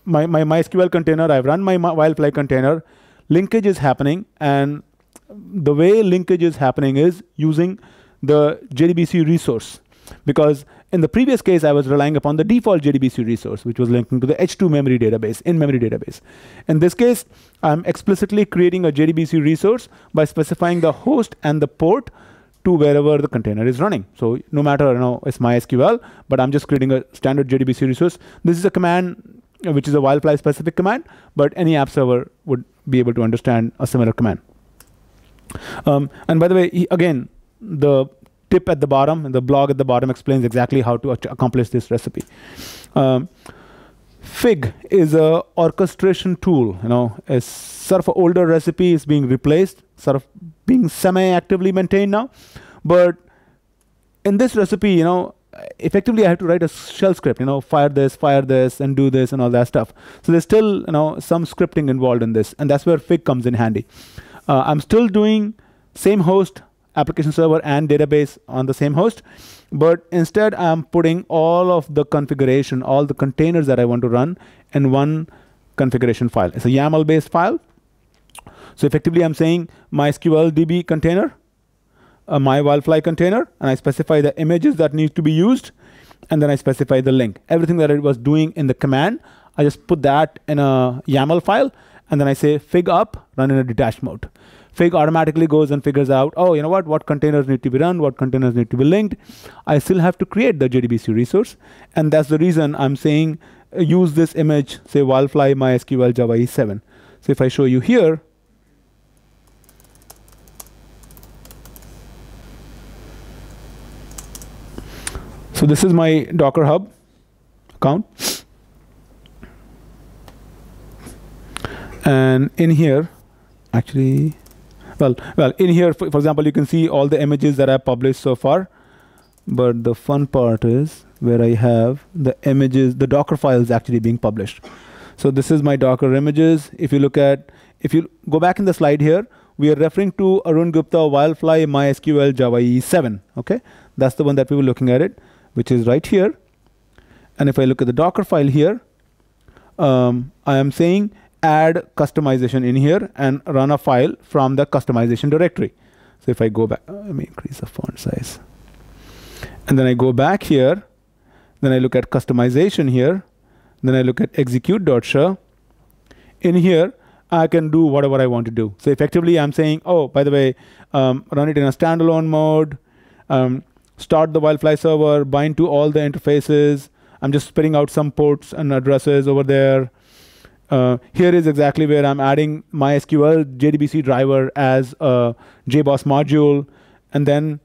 my MySQL container, I've run my Wildfly container, linkage is happening, and the way linkage is happening is using the JDBC resource. Because in the previous case, I was relying upon the default JDBC resource, which was linking to the H2 memory database, in-memory database. In this case, I'm explicitly creating a JDBC resource by specifying the host and the port to wherever the container is running. So no matter, it's MySQL, but I'm just creating a standard JDBC resource. This is a command, which is a Wildfly specific command, but any app server would be able to understand a similar command. And by the way, again, the tip at the bottom and the blog at the bottom explains exactly how to accomplish this recipe. Fig is a orchestration tool. A sort of an older recipe is being replaced, sort of being semi-actively maintained now. But in this recipe, effectively I have to write a shell script. Fire this, and do this, and all that stuff. So there's still, some scripting involved in this, and that's where Fig comes in handy. I'm still doing same host, application server and database on the same host, but instead I'm putting all of the configuration, all the containers that I want to run in one configuration file. It's a YAML based file. So effectively I'm saying MySQL DB container, my Wildfly container, and I specify the images that need to be used, and then I specify the link. Everything that it was doing in the command, I just put that in a YAML file, and then I say fig up, run in a detached mode. Fig automatically goes and figures out, oh, what containers need to be run, what containers need to be linked. I still have to create the JDBC resource. And that's the reason I'm saying use this image, say Wildfly MySQL Java E7. So if I show you here, so this is my Docker Hub account. And in here, actually, well, in here, for example, you can see all the images that I've published so far. But the fun part is where I have the images, the Docker files actually being published. So this is my Docker images. If you go back in the slide here, we are referring to Arun Gupta Wildfly MySQL Java E7. Okay, that's the one that we were looking at it, which is right here. And if I look at the Docker file here, I am saying add customization in here and run a file from the customization directory. So if I go back, let me increase the font size. And then I go back here, then I look at customization here, then I look at execute.sh. In here, I can do whatever I want to do. So effectively, I'm saying, oh, by the way, run it in a standalone mode, start the Wildfly server, bind to all the interfaces. I'm just spitting out some ports and addresses over there. Here is exactly where I'm adding MySQL JDBC driver as a JBoss module, and then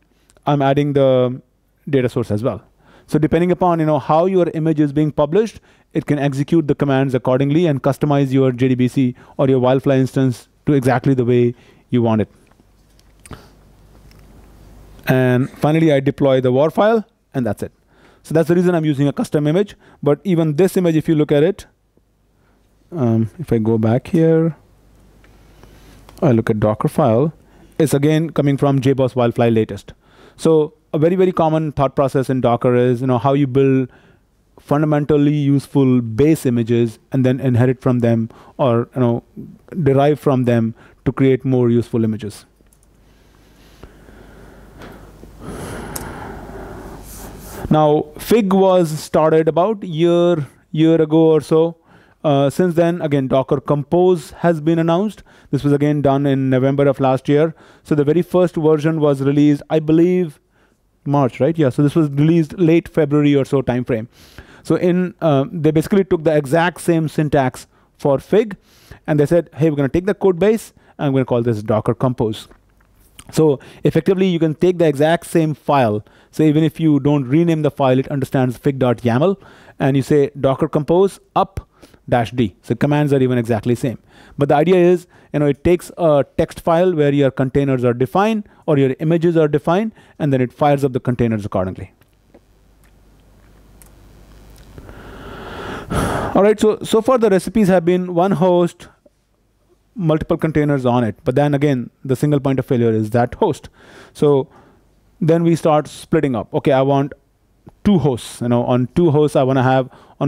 I'm adding the data source as well. So depending upon how your image is being published, it can execute the commands accordingly and customize your JDBC or your Wildfly instance to exactly the way you want it. And finally, I deploy the WAR file, and that's it. So that's the reason I'm using a custom image. But even this image, if you look at it, if I go back here, I look at Docker file, it's again coming from JBoss Wildfly latest. So a very, very common thought process in Docker is how you build fundamentally useful base images and then inherit from them or derive from them to create more useful images. Now, Fig was started about year ago or so. Since then, again, Docker Compose has been announced. This was again done in November of last year. So the very first version was released, I believe, March, right? Yeah, so this was released late February or so timeframe. So they basically took the exact same syntax for Fig, and they said, hey, we're going to take the code base, and I'm going to call this Docker Compose. So effectively, you can take the exact same file. So even if you don't rename the file, it understands fig.yaml, and you say Docker Compose up -d. So commands are even exactly same. But the idea is, it takes a text file where your containers are defined or your images are defined, and then it fires up the containers accordingly. All right, so far the recipes have been one host, multiple containers on it. But then again, the single point of failure is that host. So then we start splitting up. Okay, I want two hosts. On two hosts, on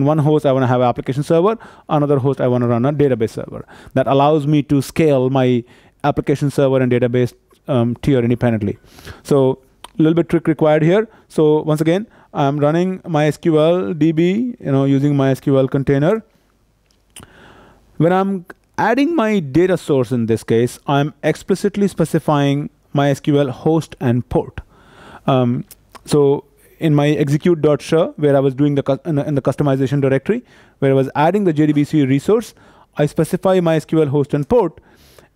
one host, I want to have an application server. Another host, I want to run a database server. That allows me to scale my application server and database tier independently. So a little bit trick required here. So once again, I'm running MySQL DB, using MySQL container. When I'm adding my data source in this case, I'm explicitly specifying MySQL host and port. So in my execute.sh, where I was doing in the customization directory, where I was adding the JDBC resource, I specify MySQL host and port.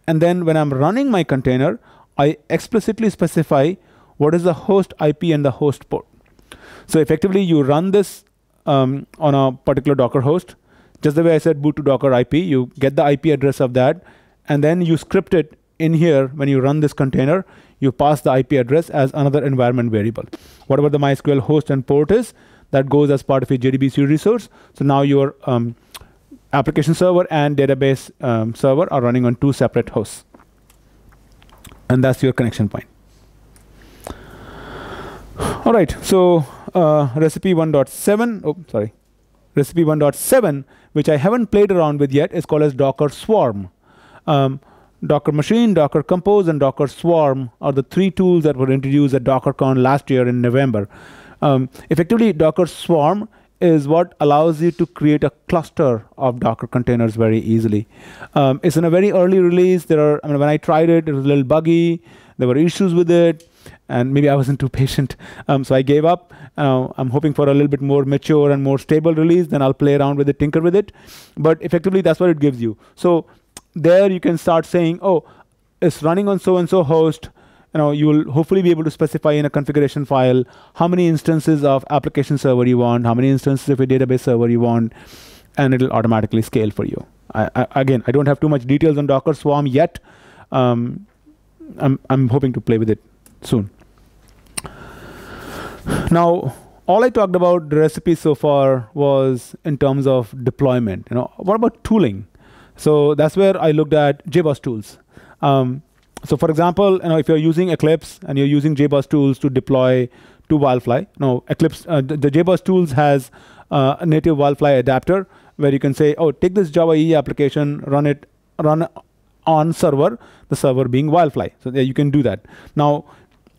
And then when I'm running my container, I explicitly specify what is the host IP and the host port. So effectively, you run this on a particular Docker host. Just the way I said boot to Docker IP, you get the IP address of that, and then you script it in here. When you run this container, you pass the IP address as another environment variable. Whatever the MySQL host and port is, that goes as part of your JDBC resource. So now your application server and database server are running on two separate hosts. And that's your connection point. All right, so recipe 1.7, recipe 1.7, which I haven't played around with yet, is called as Docker Swarm. Docker Machine, Docker Compose, and Docker Swarm are the three tools that were introduced at DockerCon last year in November. Effectively, Docker Swarm is what allows you to create a cluster of Docker containers very easily. It's in a very early release. When I tried it, it was a little buggy. There were issues with it, and maybe I wasn't too patient. So I gave up. I'm hoping for a little bit more mature and more stable release. Then I'll play around with it, tinker with it. But effectively, that's what it gives you. So there you can start saying, oh, it's running on so-and-so host. You will hopefully be able to specify in a configuration file how many instances of application server you want, how many instances of a database server you want, and it'll automatically scale for you. Again, I don't have too much details on Docker Swarm yet. I'm hoping to play with it soon. Now, all I talked about the recipe so far was in terms of deployment. What about tooling? So that's where I looked at JBoss tools. So for example, if you're using Eclipse and you're using JBoss tools to deploy to Wildfly, Eclipse, the JBoss tools has a native Wildfly adapter where you can say, oh, take this Java EE application, run on server, the server being Wildfly. So there you can do that. Now,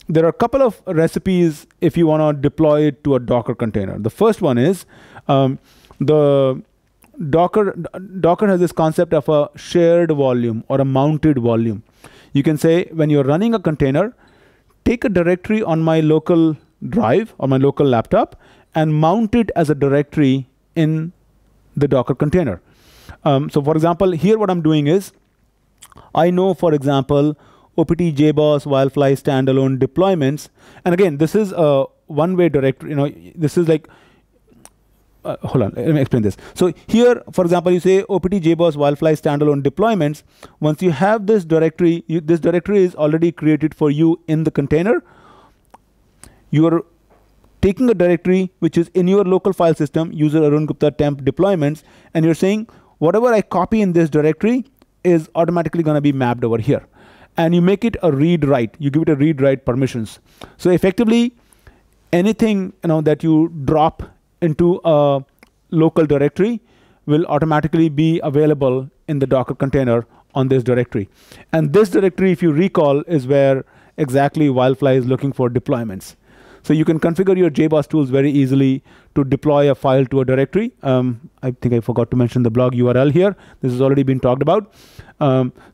there are a couple of recipes if you want to deploy it to a Docker container. The first one is the Docker has this concept of a shared volume or a mounted volume. You can say, when you're running a container, take a directory on my local drive or my local laptop and mount it as a directory in the Docker container. So for example, here what I'm doing is, I know, for example, OPT JBoss Wildfly standalone deployments. And again, this is a one-way directory. This is like, hold on, let me explain this. So here, for example, you say OPT JBoss Wildfly standalone deployments. Once you have this directory, this directory is already created for you in the container. You are taking a directory which is in your local file system, user Arun Gupta temp deployments, and you're saying, whatever I copy in this directory is automatically going to be mapped over here. And you make it a read-write. You give it a read-write permissions. So effectively, anything that you drop into a local directory will automatically be available in the Docker container on this directory. And this directory, if you recall, is where exactly Wildfly is looking for deployments. So you can configure your JBoss tools very easily to deploy a file to a directory. I think I forgot to mention the blog URL here. This has already been talked about.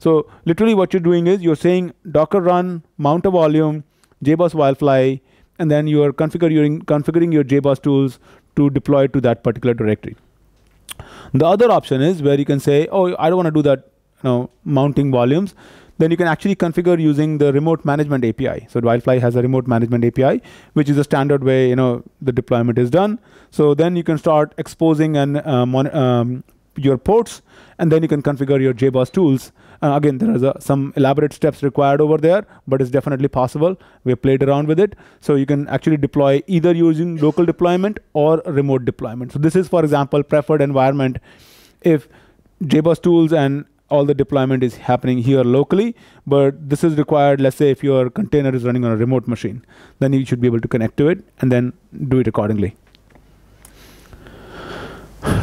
So literally what you're doing is you're saying Docker run, mount a volume, JBoss Wildfly, and then you are configuring your JBoss tools to deploy to that particular directory. The other option is where you can say, oh, I don't want to do that, mounting volumes. Then you can actually configure using the remote management API. So Wildfly has a remote management API, which is a standard way, the deployment is done. So then you can start exposing and your ports, and then you can configure your JBoss tools. Again, there are some elaborate steps required over there, but it's definitely possible. We have played around with it. So you can actually deploy either using local deployment or remote deployment. So this is, for example, preferred environment if JBoss tools and all the deployment is happening here locally, but this is required, let's say if your container is running on a remote machine, then you should be able to connect to it and then do it accordingly.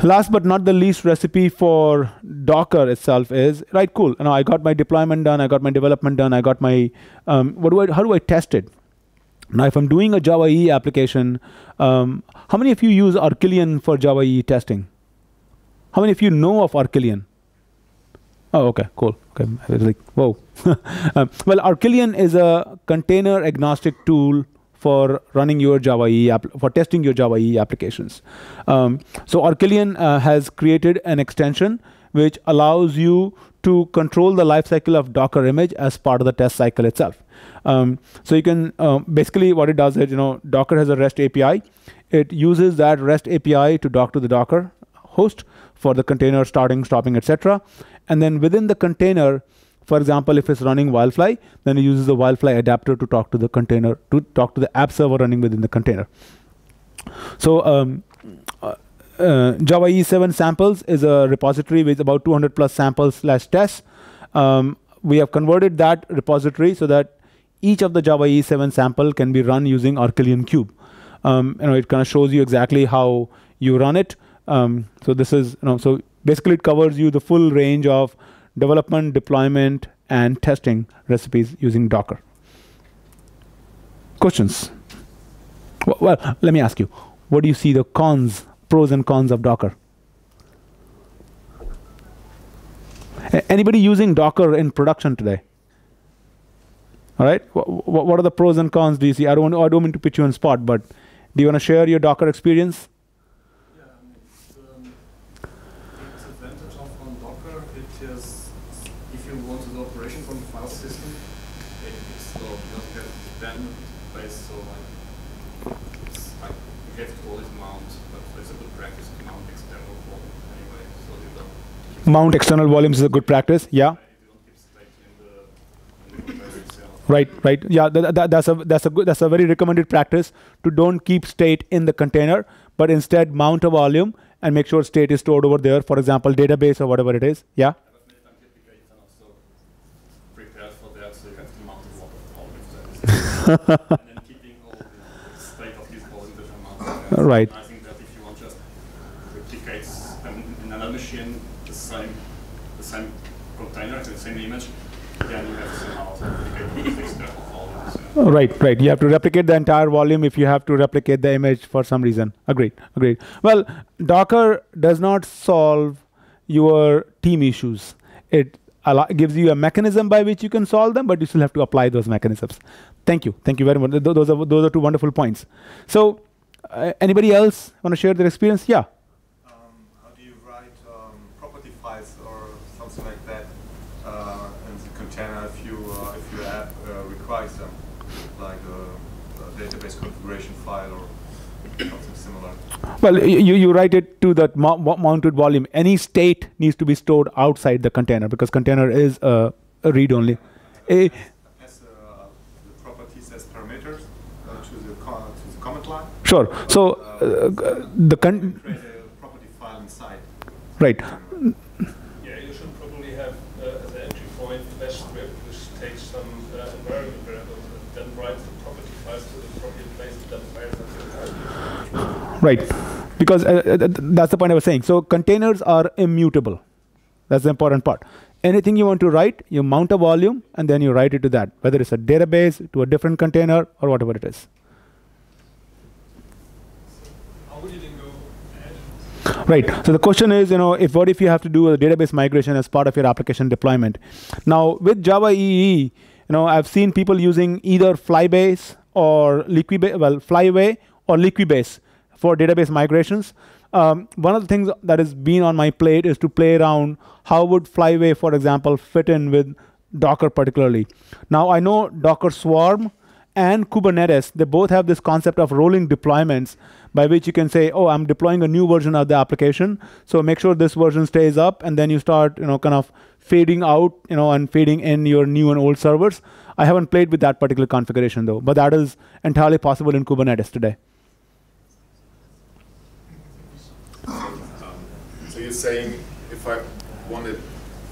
Last but not the least recipe for Docker itself is, right, cool. I got my deployment done, I got my development done, I got my, how do I test it? Now, if I'm doing a Java EE application, how many of you use Arquillian for Java EE testing? How many of you know of Arquillian? Oh, okay, cool. Okay, I was like, whoa. Well, Arquillian is a container agnostic tool for running your Java EE for testing your Java EE applications. So Arquillian has created an extension which allows you to control the lifecycle of Docker image as part of the test cycle itself. So you can basically what it does is, Docker has a REST API. It uses that REST API to talk to the Docker host for the container starting, stopping, etc. And then within the container, for example, if it's running Wildfly, then it uses the Wildfly adapter to talk to the container, to talk to the app server running within the container. So Java EE7 samples is a repository with about 200 plus samples / tests. We have converted that repository so that each of the Java EE7 sample can be run using Arquillian Cube. It kind of shows you exactly how you run it. So this is, so basically it covers you the full range of development, deployment, and testing recipes using Docker. Questions? Well, let me ask you, what do you see the pros and cons of Docker? Anybody using Docker in production today? All right, what are the pros and cons do you see? I don't mean to put you on spot, but do you want to share your Docker experience? Mount external volumes is a good practice. Yeah. Right. Yeah, that's a very recommended practice to don't keep state in the container, but instead mount a volume and make sure state is stored over there. For example, database or whatever it is. Yeah. Prepared for that, so you have to mount a lot of volumes and then keeping all the state of these volumes that are mounted. Right. I think that if you want just replicate in another machine the same container, the same image, then you have to somehow replicate the external volumes. Right. You have to replicate the entire volume if you have to replicate the image for some reason. Agreed. Well, Docker does not solve your team issues. It gives you a mechanism by which you can solve them, but you still have to apply those mechanisms. Thank you very much. Those are two wonderful points. So, anybody else want to share their experience? Yeah. How do you write property files or something like that in the container if your app requires them, like a database configuration file or something similar? Well, you write it to that mounted volume. Any state needs to be stored outside the container because container is a read-only. As the properties as parameters to the command line. Sure. So create a property file inside. Right. Yeah, you should probably have as an entry point flash script which takes some environment variables and then writes the property files to the appropriate place and then fires them. Right, because that's the point I was saying. So containers are immutable. That's the important part. Anything you want to write, you mount a volume and then you write it to that, whether it's a database, to a different container, or whatever it is. Right. So the question is, what if you have to do a database migration as part of your application deployment? Now, with Java EE, I've seen people using either Flybase or Flyway or Liquibase for database migrations. One of the things that has been on my plate is to play around how would Flyway, for example, fit in with Docker particularly. Now, I know Docker Swarm and Kubernetes, they both have this concept of rolling deployments by which you can say, oh, I'm deploying a new version of the application, so make sure this version stays up, and then you start, kind of fading out, and fading in your new and old servers. I haven't played with that particular configuration though, but that is entirely possible in Kubernetes today. So you're saying if I wanted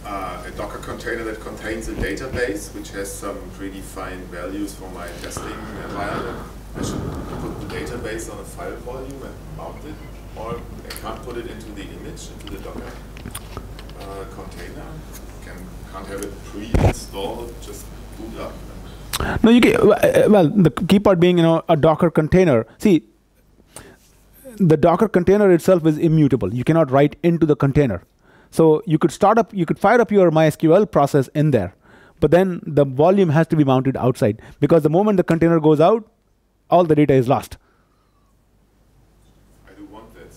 a Docker container that contains a database which has some predefined values for my testing environment, I should put the database on a file volume and mount it, or I can't put it into the image, into the Docker container? Can't have it pre-installed, just boot up? No, you can, well, the key part being, a Docker container. See, the Docker container itself is immutable. You cannot write into the container. So you could fire up your MySQL process in there, but then the volume has to be mounted outside, because the moment the container goes out, all the data is lost. I do want that,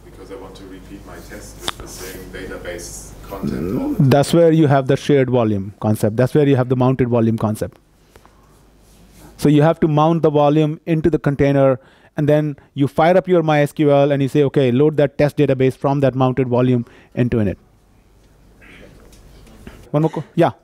because I want to repeat my test with the same database content. That's where you have the shared volume concept. That's where you have the mounted volume concept. So you have to mount the volume into the container, and then you fire up your MySQL and you say, okay, load that test database from that mounted volume into it. One more, yeah. The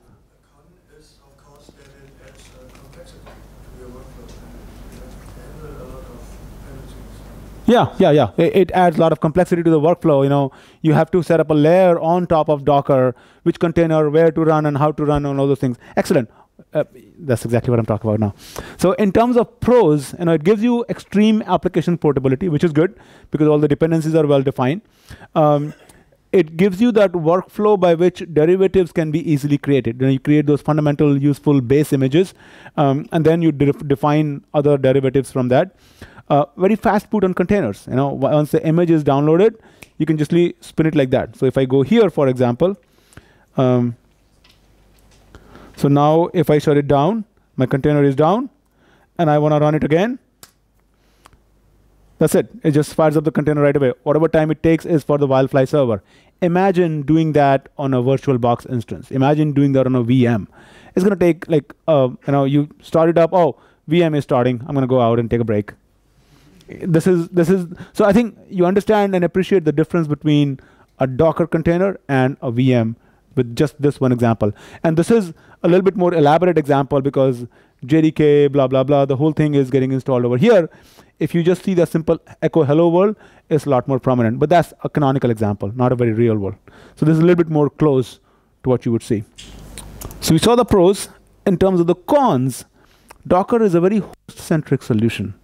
con is, of course, that it adds complexity to your workflow, and you have to handle a lot of dependencies. Yeah. It adds a lot of complexity to the workflow. You have to set up a layer on top of Docker, which container, where to run, and how to run, and all those things. Excellent. That's exactly what I'm talking about now. So in terms of pros, it gives you extreme application portability, which is good because all the dependencies are well defined. It gives you that workflow by which derivatives can be easily created. You create those fundamental useful base images, and then you define other derivatives from that. Very fast boot on containers. Once the image is downloaded, you can just spin it like that. So if I go here, for example, so now if I shut it down, my container is down, and I want to run it again, that's it. It just fires up the container right away. Whatever time it takes is for the Wildfly server. Imagine doing that on a VirtualBox instance. Imagine doing that on a VM. It's going to take you start it up. Oh, VM is starting. I'm going to go out and take a break. This is so I think you understand and appreciate the difference between a Docker container and a VM with just this one example. And this is a little bit more elaborate example because JDK, blah, blah, blah, the whole thing is getting installed over here. If you just see the simple echo hello world, it's a lot more prominent. But that's a canonical example, not a very real world. So this is a little bit more close to what you would see. So we saw the pros. In terms of the cons, Docker is a very host-centric solution.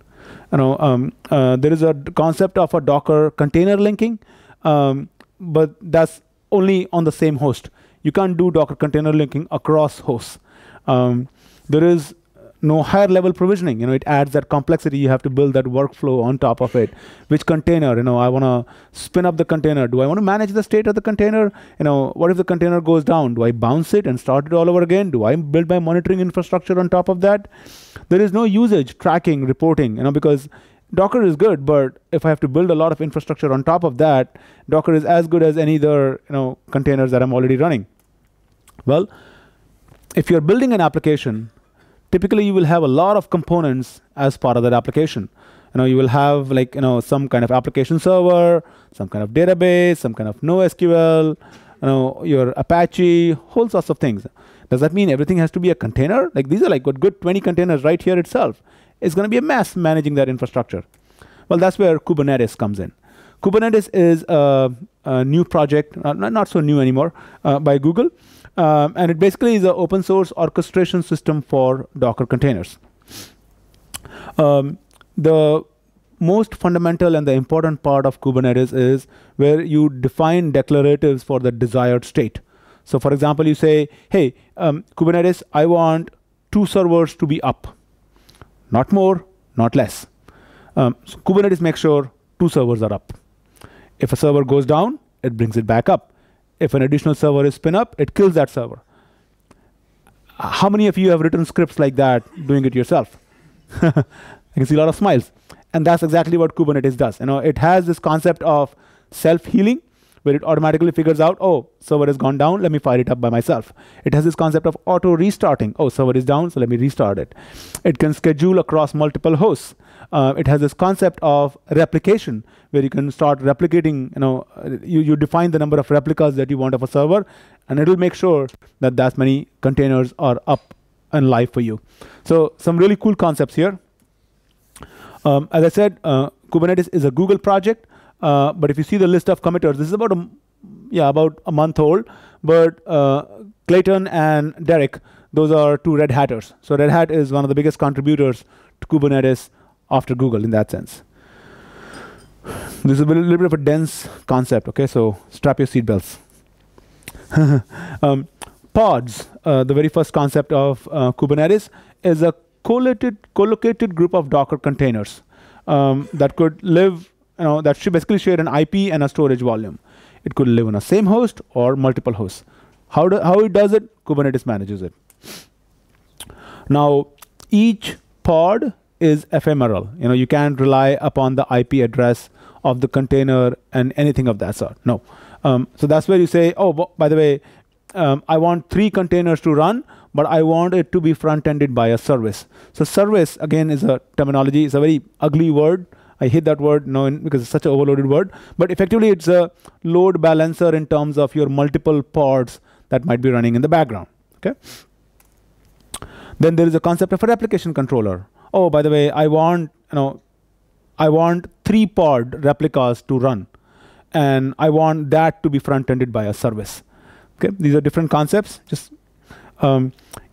There is a concept of a Docker container linking, but that's only on the same host. You can't do Docker container linking across hosts. There is no higher level provisioning. It adds that complexity. You have to build that workflow on top of it. Which container? I want to spin up the container. Do I want to manage the state of the container? What if the container goes down? Do I bounce it and start it all over again? Do I build my monitoring infrastructure on top of that? There is no usage, tracking, reporting, because Docker is good, but if I have to build a lot of infrastructure on top of that, Docker is as good as any other containers that I'm already running. Well, if you're building an application, typically you will have a lot of components as part of that application. You will have some kind of application server, some kind of database, some kind of NoSQL, your Apache, whole sorts of things. Does that mean everything has to be a container? These are good 20 containers right here itself. It's going to be a mess managing that infrastructure. Well, that's where Kubernetes comes in. Kubernetes is a new project, not so new anymore, by Google. And it basically is an open source orchestration system for Docker containers. The most fundamental and the important part of Kubernetes is where you define declaratives for the desired state. So for example, you say, hey, Kubernetes, I want 2 servers to be up. Not more, not less. So Kubernetes makes sure 2 servers are up. If a server goes down, it brings it back up. If an additional server is spin up, it kills that server. How many of you have written scripts like that, doing it yourself? I can see a lot of smiles. And that's exactly what Kubernetes does. It has this concept of self-healing, where it automatically figures out, oh, server has gone down, let me fire it up by myself. It has this concept of auto-restarting. Oh, server is down, so let me restart it. It can schedule across multiple hosts. It has this concept of replication, where you can start replicating, you define the number of replicas that you want of a server, and it'll make sure that that many containers are up and live for you. So some really cool concepts here. As I said, Kubernetes is a Google project. But if you see the list of committers, this is about a month old. But Clayton and Derek, those are two Red Hatters. So Red Hat is one of the biggest contributors to Kubernetes after Google in that sense. This is a little bit of a dense concept. Okay, so strap your seatbelts. Pods, the very first concept of Kubernetes, is a collocated group of Docker containers that could live. That should basically share an IP and a storage volume. It could live on a same host or multiple hosts. How it does it? Kubernetes manages it. Now, each pod is ephemeral. You can't rely upon the IP address of the container and anything of that sort. No. So that's where you say, oh, by the way, I want 3 containers to run, but I want it to be front-ended by a service. So service, again, is a terminology. It's a very ugly word. I hate that word because it's such an overloaded word. But effectively, it's a load balancer in terms of your multiple pods that might be running in the background. Okay. Then there is a concept of a replication controller. Oh, by the way, I want 3 pod replicas to run, and I want that to be front-ended by a service. Okay. These are different concepts. Just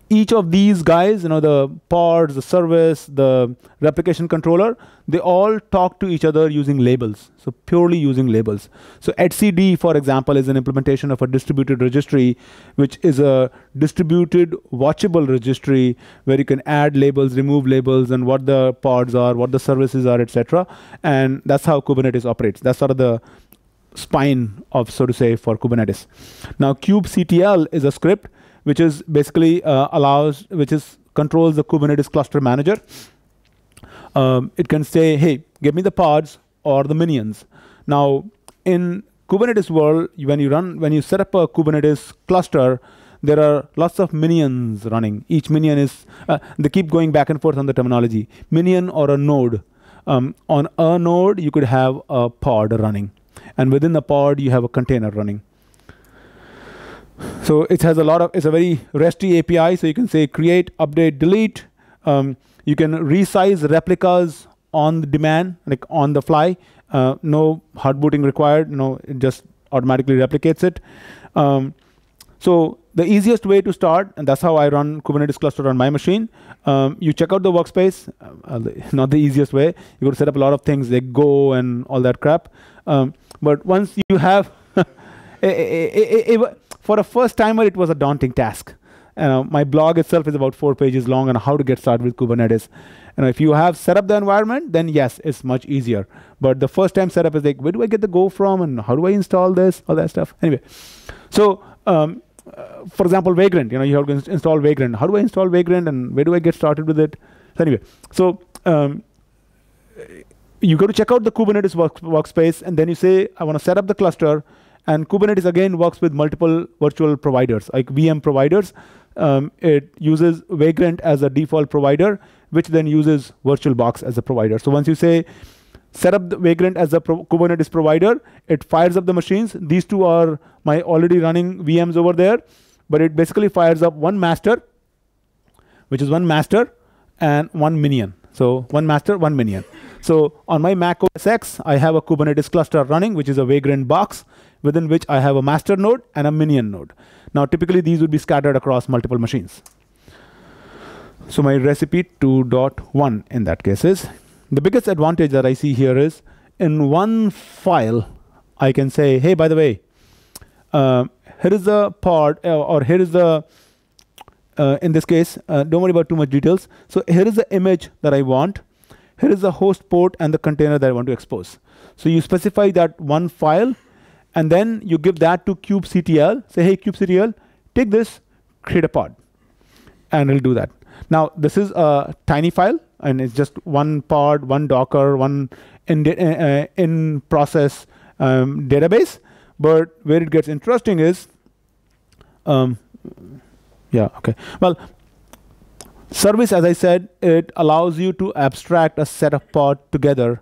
each of these guys, the pods, the service, the replication controller, they all talk to each other using labels. So purely using labels. So etcd, for example, is an implementation of a distributed registry, which is a distributed watchable registry where you can add labels, remove labels, and what the pods are, what the services are, etc. And that's how Kubernetes operates. That's sort of the spine of, so to say, for Kubernetes. Now, kubectl is a script which is basically controls the Kubernetes cluster manager. It can say, hey, give me the pods or the minions. Now, in Kubernetes world, when you set up a Kubernetes cluster, there are lots of minions running. Each minion is, they keep going back and forth on the terminology. Minion or a node. On a node, you could have a pod running. And within the pod, you have a container running. So it has it's a very REST API. So you can say create, update, delete. You can resize replicas on the demand, like on the fly. No hard booting required. It just automatically replicates it. So the easiest way to start, and that's how I run Kubernetes cluster on my machine. You check out the workspace. Not the easiest way. You got to set up a lot of things like Go and all that crap. But once you have, for a first timer, it was a daunting task. My blog itself is about 4 pages long on how to get started with Kubernetes. If you have set up the environment, then yes, it's much easier. But the first time setup is like, where do I get the Go from, and how do I install this, all that stuff. Anyway, so for example, Vagrant. You have to install Vagrant. How do I install Vagrant, and where do I get started with it? So anyway, so you go to check out the Kubernetes workspace, and then you say, I want to set up the cluster. And Kubernetes, again, works with multiple virtual providers, like VM providers. It uses Vagrant as a default provider, which then uses VirtualBox as a provider. So once you say, set up the Vagrant as a Kubernetes provider, it fires up the machines. These two are my already running VMs over there. But it basically fires up one master, which is one master, and one minion. So one master, one minion. So on my Mac OS X, I have a Kubernetes cluster running, which is a Vagrant box, within which I have a master node and a minion node. Now, typically, these would be scattered across multiple machines. So my recipe 2.1 in that case is, the biggest advantage that I see here is, in one file, I can say, hey, by the way, here is the pod, or here is the, in this case, don't worry about too much details. So here is the image that I want. Here is the host port and the container that I want to expose. So you specify that one file, and then you give that to kubectl. Say, hey, kubectl, take this, create a pod, and it'll do that. Now, this is a tiny file, and it's just one pod, one Docker, one in process database. But where it gets interesting is, yeah, okay. Well, service, as I said, it allows you to abstract a set of pod together.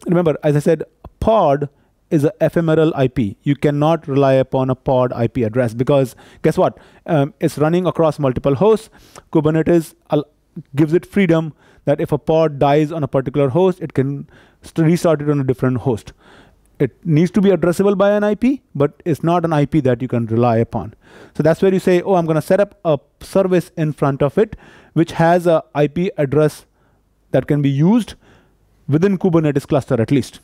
Remember, as I said, pod is an ephemeral IP. You cannot rely upon a pod IP address because guess what? It's running across multiple hosts. Kubernetes gives it freedom that if a pod dies on a particular host, it can restart it on a different host. It needs to be addressable by an IP, but it's not an IP that you can rely upon. So that's where you say, oh, I'm going to set up a service in front of it, which has a IP address that can be used within Kubernetes cluster at least.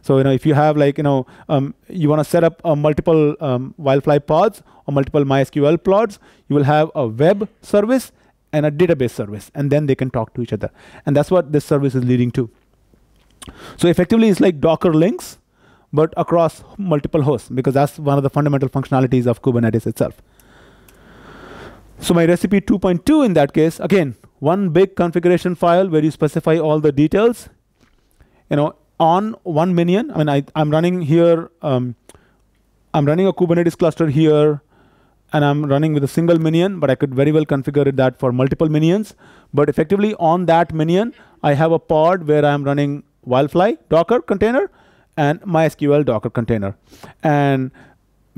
So if you have you want to set up multiple Wildfly pods or multiple MySQL pods, you will have a web service and a database service, and then they can talk to each other. And that's what this service is leading to. So effectively, it's like Docker links, but across multiple hosts, because that's one of the fundamental functionalities of Kubernetes itself. So my recipe 2.2 in that case, again, one big configuration file where you specify all the details. On one minion, I'm running here, I'm running a Kubernetes cluster here, and I'm running with a single minion, but I could very well configure that for multiple minions. But effectively on that minion, I have a pod where I'm running Wildfly Docker container and MySQL Docker container. And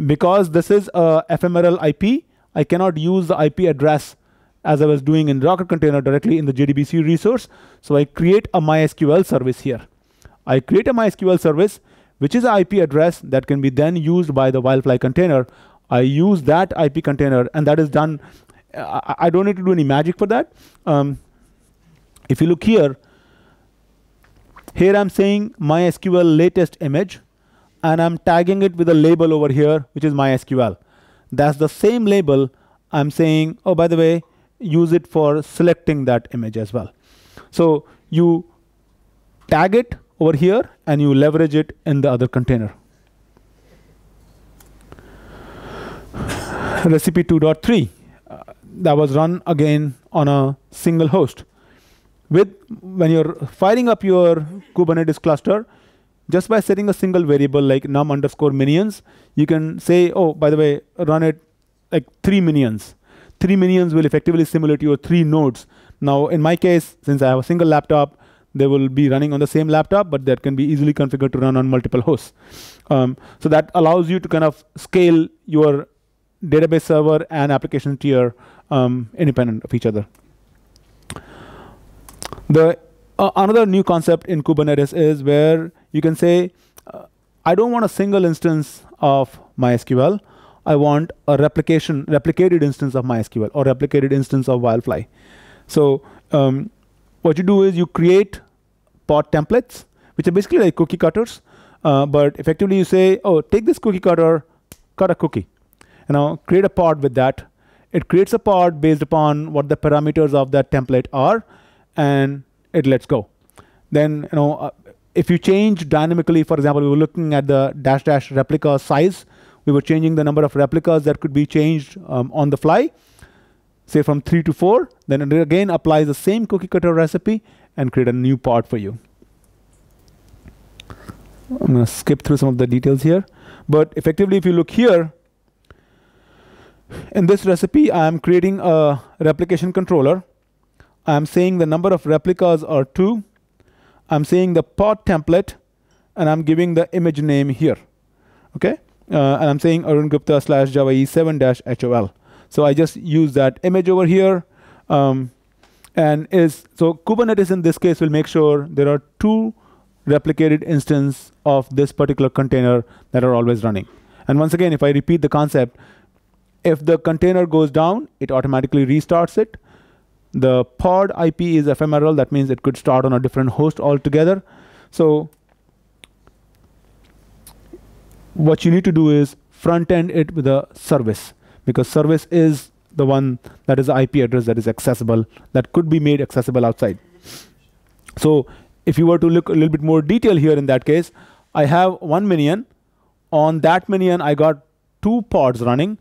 because this is a ephemeral IP, I cannot use the IP address as I was doing in Docker container directly in the JDBC resource. So I create a MySQL service here. I create a MySQL service, which is an IP address that can be then used by the Wildfly container. I use that IP container, and that is done. I don't need to do any magic for that. If you look here I'm saying MySQL latest image, and I'm tagging it with a label over here, which is MySQL. That's the same label I'm saying, oh, by the way, use it for selecting that image as well. So you tag it over here, and you leverage it in the other container. Recipe 2.3, that was run again on a single host. When you're firing up your Kubernetes cluster, just by setting a single variable like num_minions, you can say, oh, by the way, run it like 3 minions. 3 minions will effectively simulate your 3 nodes. Now, in my case, since I have a single laptop, they will be running on the same laptop, but that can be easily configured to run on multiple hosts. So that allows you to kind of scale your database server and application tier independent of each other. Another new concept in Kubernetes is where you can say, I don't want a single instance of MySQL. I want a replicated instance of MySQL or replicated instance of Wildfly. So what you do is you create pod templates, which are basically like cookie cutters. But effectively you say, oh, take this cookie cutter, cut a cookie. Create a pod with that. It creates a pod based upon what the parameters of that template are, and it lets go. Then, if you change dynamically, for example, we were looking at the -- replica size. We were changing the number of replicas that could be changed on the fly, say from 3 to 4. Then it again applies the same cookie cutter recipe and create a new pod for you. I'm going to skip through some of the details here. But effectively, if you look here, in this recipe, I'm creating a replication controller. I'm saying the number of replicas are 2. I'm saying the pod template, and I'm giving the image name here. Okay, and I'm saying Arun Gupta /javae7-hol. So I just use that image over here, so Kubernetes in this case will make sure there are 2 replicated instances of this particular container that are always running. And once again, if I repeat the concept, if the container goes down, it automatically restarts it. The pod IP is ephemeral. That means it could start on a different host altogether. So what you need to do is front end it with a service, because service is the one that is the IP address that is accessible, that could be made accessible outside. So if you were to look a little bit more detail here in that case, I have one minion. On that minion, I got 2 pods running.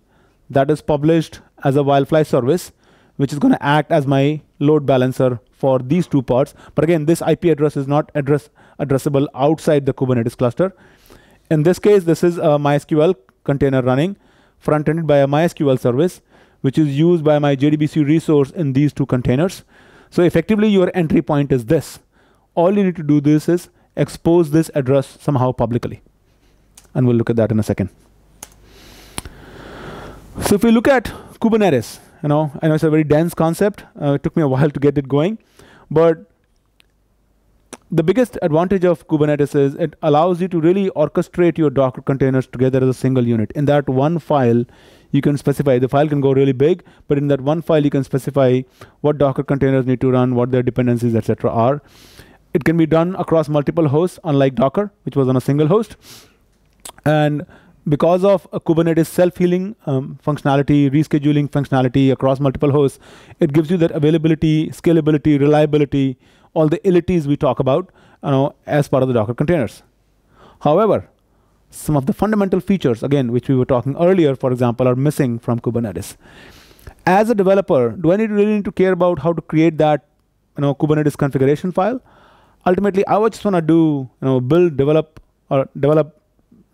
That is published as a Wildfly service, which is going to act as my load balancer for these 2 pods. But again, this IP address is not addressable outside the Kubernetes cluster. In this case, this is a MySQL container running, front-ended by a MySQL service, which is used by my JDBC resource in these 2 containers. So effectively, your entry point is this. All you need to do this is expose this address somehow publicly. And we'll look at that in a second. So if we look at Kubernetes, I know it's a very dense concept. It took me a while to get it going. But the biggest advantage of Kubernetes is it allows you to really orchestrate your Docker containers together as a single unit. In that one file, you can specify, the file can go really big, but in that one file, you can specify what Docker containers need to run, what their dependencies, etc. are. It can be done across multiple hosts, unlike Docker, which was on a single host. And because of a Kubernetes self-healing functionality, rescheduling functionality across multiple hosts, it gives you that availability, scalability, reliability, all the ilities we talk about as part of the Docker containers. However, some of the fundamental features, again, which we were talking earlier, for example, are missing from Kubernetes. As a developer, do I really need to care about how to create that Kubernetes configuration file? Ultimately, I would just want to do build, develop,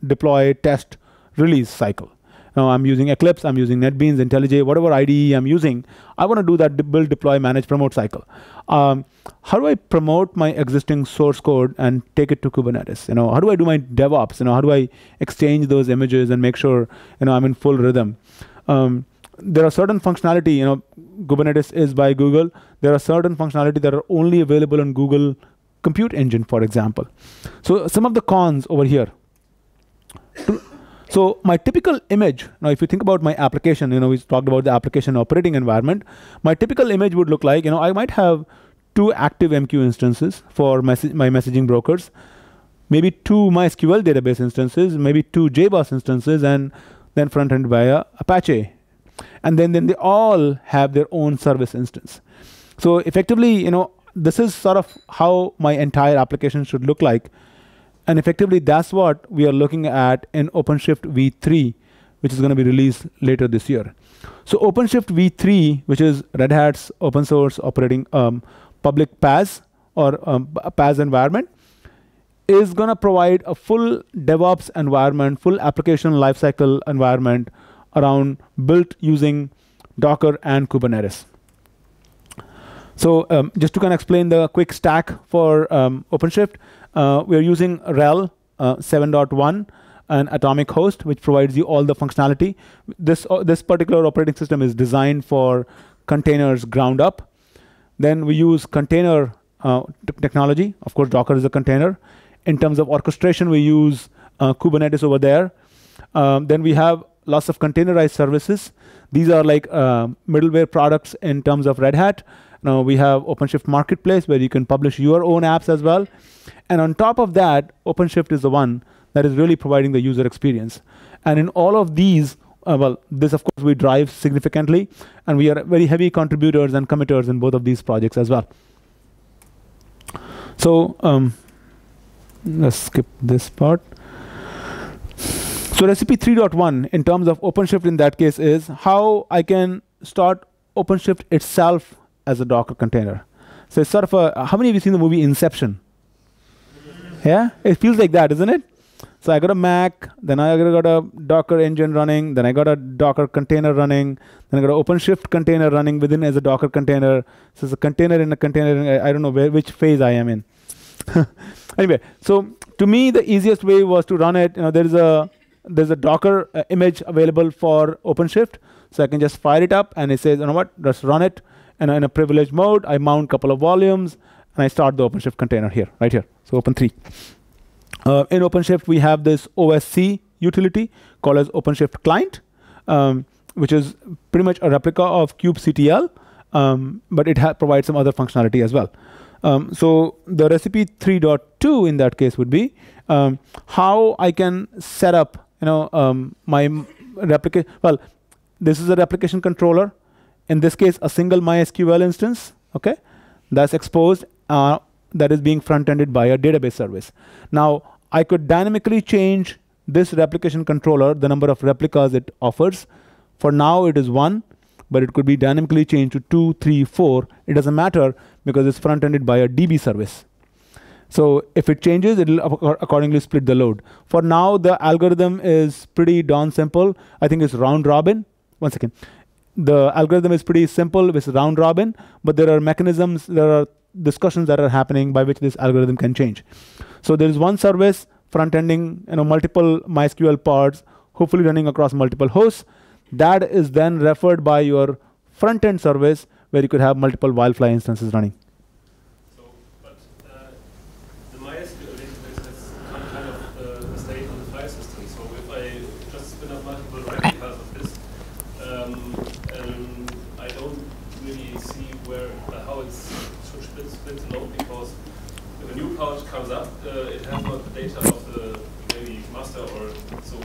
deploy, test, release cycle. Now I'm using Eclipse, I'm using NetBeans, IntelliJ, whatever IDE I'm using. I want to do that build, deploy, manage, promote cycle. How do I promote my existing source code and take it to Kubernetes? How do I do my DevOps? How do I exchange those images and make sure I'm in full rhythm? There are certain functionality. Kubernetes is by Google. There are certain functionality that are only available on Google Compute Engine, for example. So some of the cons over here. So my typical image, now if you think about my application, we talked about the application operating environment. My typical image would look like, I might have 2 active MQ instances for my messaging brokers, maybe 2 MySQL database instances, maybe 2 JBoss instances, and then front-ended via Apache. And then they all have their own service instance. So effectively, this is sort of how my entire application should look like. And effectively, that's what we are looking at in OpenShift v3, which is going to be released later this year. So OpenShift v3, which is Red Hat's open source operating public PaaS or PaaS environment, is going to provide a full DevOps environment, full application lifecycle environment around built using Docker and Kubernetes. So just to kind of explain the quick stack for OpenShift, we are using RHEL 7.1, an atomic host, which provides you all the functionality. This particular operating system is designed for containers ground up. Then we use container technology. Of course, Docker is a container. In terms of orchestration, we use Kubernetes over there. Then we have lots of containerized services. These are like middleware products in terms of Red Hat. Now we have OpenShift Marketplace, where you can publish your own apps as well. And on top of that, OpenShift is the one that is really providing the user experience. And in all of these, this of course we drive significantly, and we are very heavy contributors and committers in both of these projects as well. So let's skip this part. So recipe 3.1 in terms of OpenShift in that case is how I can start OpenShift itself as a Docker container. So it's sort of a, how many of you seen the movie Inception? Yeah, it feels like that, isn't it? So I got a Mac, then I got a Docker engine running, then I got a Docker container running, then I got an OpenShift container running within as a Docker container. So it's a container in a container. I don't know which phase I am in. Anyway, so to me, the easiest way was to run it. There's a Docker image available for OpenShift. So I can just fire it up, and it says, just run it. And in a privileged mode, I mount a couple of volumes, and I start the OpenShift container here, right here. So Open3. In OpenShift, we have this OSC utility called as OpenShift Client, which is pretty much a replica of kubectl, but it provides some other functionality as well. So the recipe 3.2 in that case would be how I can set up, my replication. Well, this is a replication controller. In this case, a single MySQL instance, okay, that's exposed that is being front-ended by a database service. Now, I could dynamically change this replication controller, the number of replicas it offers. For now, it is 1, but it could be dynamically changed to 2, 3, 4. It doesn't matter because it's front-ended by a DB service. So if it changes, it will accordingly split the load. For now, the algorithm is pretty darn simple. I think it's round robin. One second. The algorithm is pretty simple, it's round robin, but there are mechanisms, there are discussions that are happening by which this algorithm can change. So there is one service front-ending multiple MySQL pods, hopefully running across multiple hosts. That is then referred by your front-end service where you could have multiple Wildfly instances running. So, but the MySQL database has some kind of a state on the file system. So if I just spin up multiple replicas of this, and I don't really see how it's split the load, because if a new pouch comes up, it has not the data of the maybe master or so.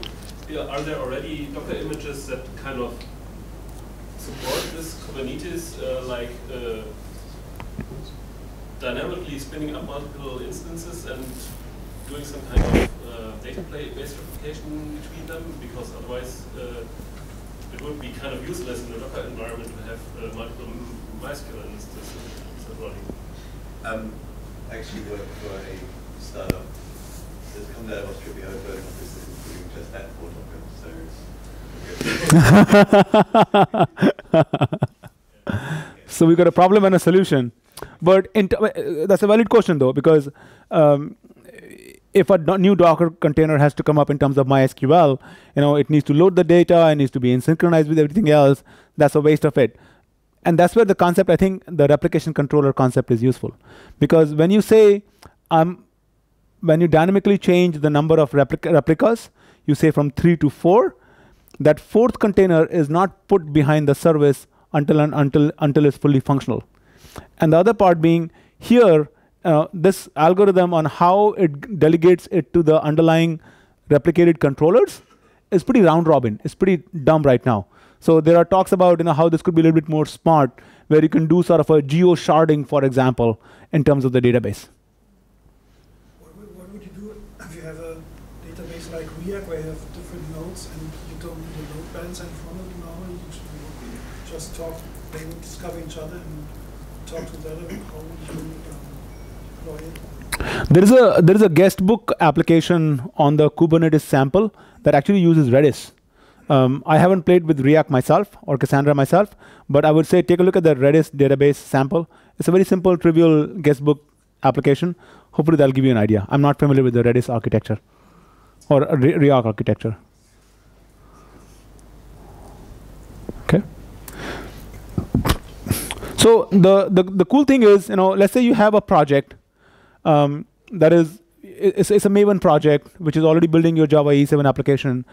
Are there already Docker images that kind of support this Kubernetes, like dynamically spinning up multiple instances and doing some kind of data-based replication between them? Because otherwise, it would be kind of useless in a Docker environment to have multiple MySQL instances running. Actually work for a startup that's come out of Austria. We have a version of this that's including just that for Docker. So So we got a problem and a solution. But that's a valid question though, because if a new Docker container has to come up in terms of MySQL, it needs to load the data, it needs to be synchronized with everything else. That's a waste of it. And that's where the concept, I think, the replication controller concept is useful. Because when you say, when you dynamically change the number of replicas, you say from 3 to 4, that fourth container is not put behind the service until it's fully functional. And the other part being here, this algorithm on how it delegates it to the underlying replicated controllers is pretty round robin. It's pretty dumb right now. So there are talks about how this could be a little bit more smart, where you can do sort of a geo-sharding, for example, in terms of the database. What would you do if you have a database like React where you have different nodes and you don't need a load balancer in front of you normally? You just talk, they would discover each other and talk together. How would you deploy it? There is a guestbook application on the Kubernetes sample that actually uses Redis. I haven't played with React myself or Cassandra myself, but I would say take a look at the Redis database sample. It's a very simple, trivial guestbook application. Hopefully that'll give you an idea. I'm not familiar with the Redis architecture or React architecture. Okay. So the cool thing is, let's say you have a project that is it's a Maven project which is already building your Java E7 application.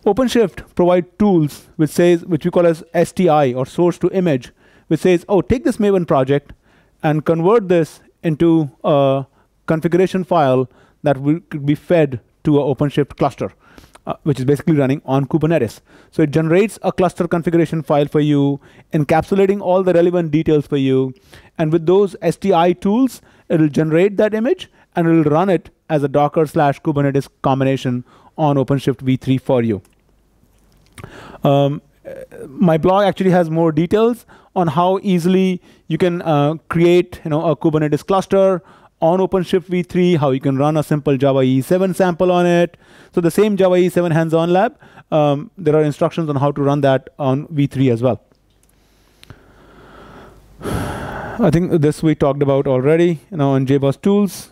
OpenShift provide tools which we call as STI or source to image, which says, oh, take this Maven project and convert this into a configuration file that could be fed to an OpenShift cluster, which is basically running on Kubernetes. So it generates a cluster configuration file for you, encapsulating all the relevant details for you. And with those STI tools, it will generate that image and it will run it as a Docker/Kubernetes combination on OpenShift v3 for you. My blog actually has more details on how easily you can create a Kubernetes cluster on OpenShift v3, how you can run a simple Java E7 sample on it. So the same Java E7 hands-on lab, there are instructions on how to run that on v3 as well. I think this we talked about already, on JBoss tools.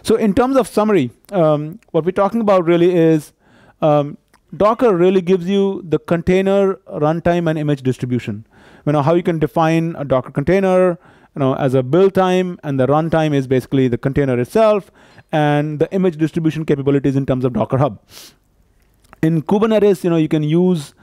So in terms of summary, what we're talking about really is Docker really gives you the container runtime and image distribution. How you can define a Docker container, as a build time, and the runtime is basically the container itself, and the image distribution capabilities in terms of Docker Hub. In Kubernetes, you can use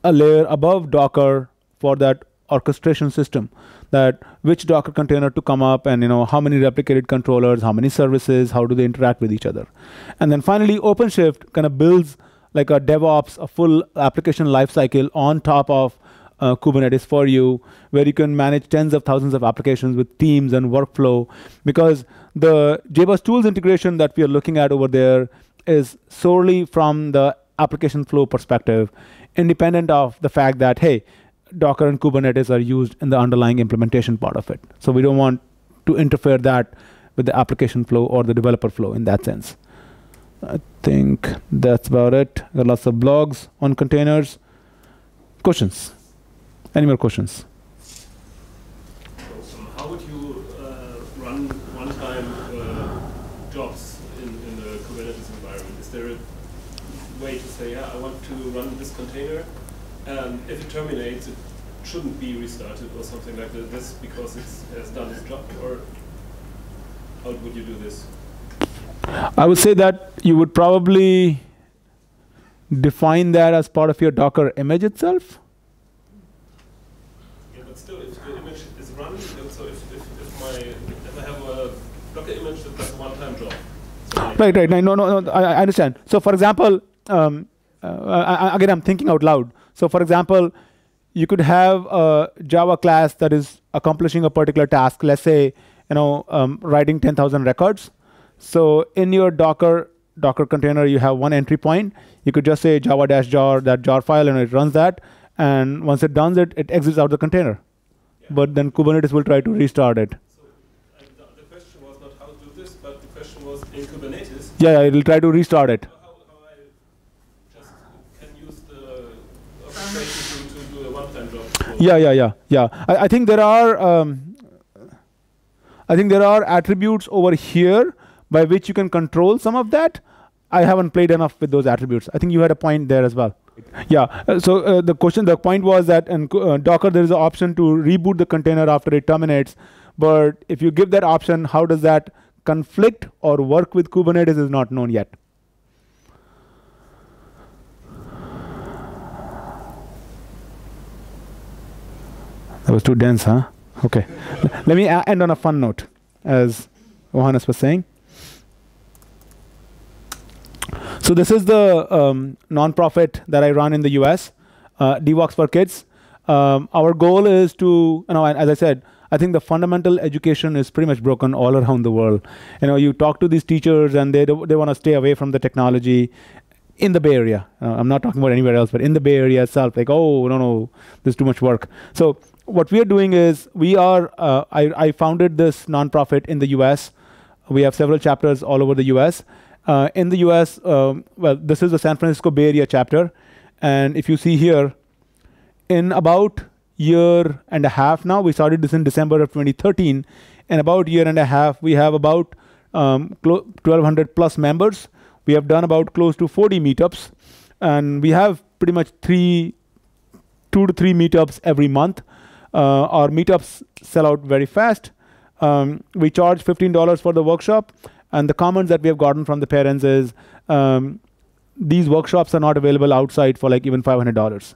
a layer above Docker for that orchestration system, that which Docker container to come up, and how many replicated controllers, how many services, how do they interact with each other. And then finally, OpenShift kind of builds like a DevOps, a full application lifecycle on top of Kubernetes for you, where you can manage tens of thousands of applications with teams and workflow. Because the JBoss tools integration that we are looking at over there is solely from the application flow perspective, independent of the fact that, hey, Docker and Kubernetes are used in the underlying implementation part of it. So we don't want to interfere that with the application flow or the developer flow in that sense. I think that's about it. Got lots of blogs on containers. Questions? Any more questions? How would you run one-time jobs in the Kubernetes environment? Is there a way to say, yeah, I want to run this container, and if it terminates, it shouldn't be restarted or something like this because it has done its job? Or how would you do this? I would say that you would probably define that as part of your Docker image itself. Yeah, but still, if the image is run, so if I have a Docker image that does a one-time job. So Right. No, I understand. So for example, again, I'm thinking out loud. So for example, you could have a Java class that is accomplishing a particular task. Let's say, writing 10,000 records. So in your Docker container, you have one entry point. You could just say java-jar, that jar file, and it runs that. And once it does it, it exits out the container. yeah. But then Kubernetes will try to restart it. So the question was not how to do this, but the question was in Kubernetes. Yeah, it'll try to restart it. How I just can use the orchestration to do a one-time job. Yeah. I think there are attributes over here by which you can control some of that. I haven't played enough with those attributes. I think you had a point there as well. Yeah. The point was that in Docker there is an option to reboot the container after it terminates. But if you give that option, how does that conflict or work with Kubernetes is not known yet. That was too dense, huh? Okay. Let me end on a fun note, as Johannes was saying. So this is the nonprofit that I run in the US, DevOps for Kids. Our goal is to, as I said, I think the fundamental education is pretty much broken all around the world. You talk to these teachers and they want to stay away from the technology in the Bay Area. I'm not talking about anywhere else, but in the Bay Area itself, like, oh, no, there's too much work. So what we are doing is I founded this nonprofit in the US. We have several chapters all over the US. In the US, this is the San Francisco Bay Area chapter. And if you see here, in about year and a half now, we started this in December of 2013. In about year and a half, we have about 1,200 plus members. We have done about close to 40 meetups. And we have pretty much 2 to 3 meetups every month. Our meetups sell out very fast. We charge $15 for the workshop. And the comments that we have gotten from the parents is, these workshops are not available outside for like even $500.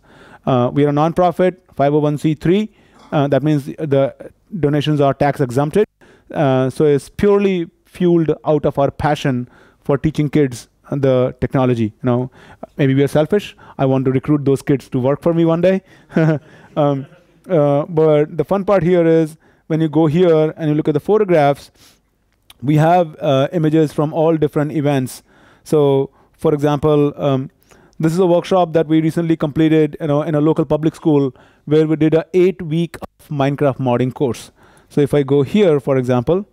We are a nonprofit, 501c3. That means the donations are tax exempted. So it's purely fueled out of our passion for teaching kids the technology. Maybe we are selfish. I want to recruit those kids to work for me one day. But the fun part here is when you go here and you look at the photographs, we have images from all different events. So, for example, this is a workshop that we recently completed in a local public school where we did an 8-week of Minecraft modding course. So if I go here, for example,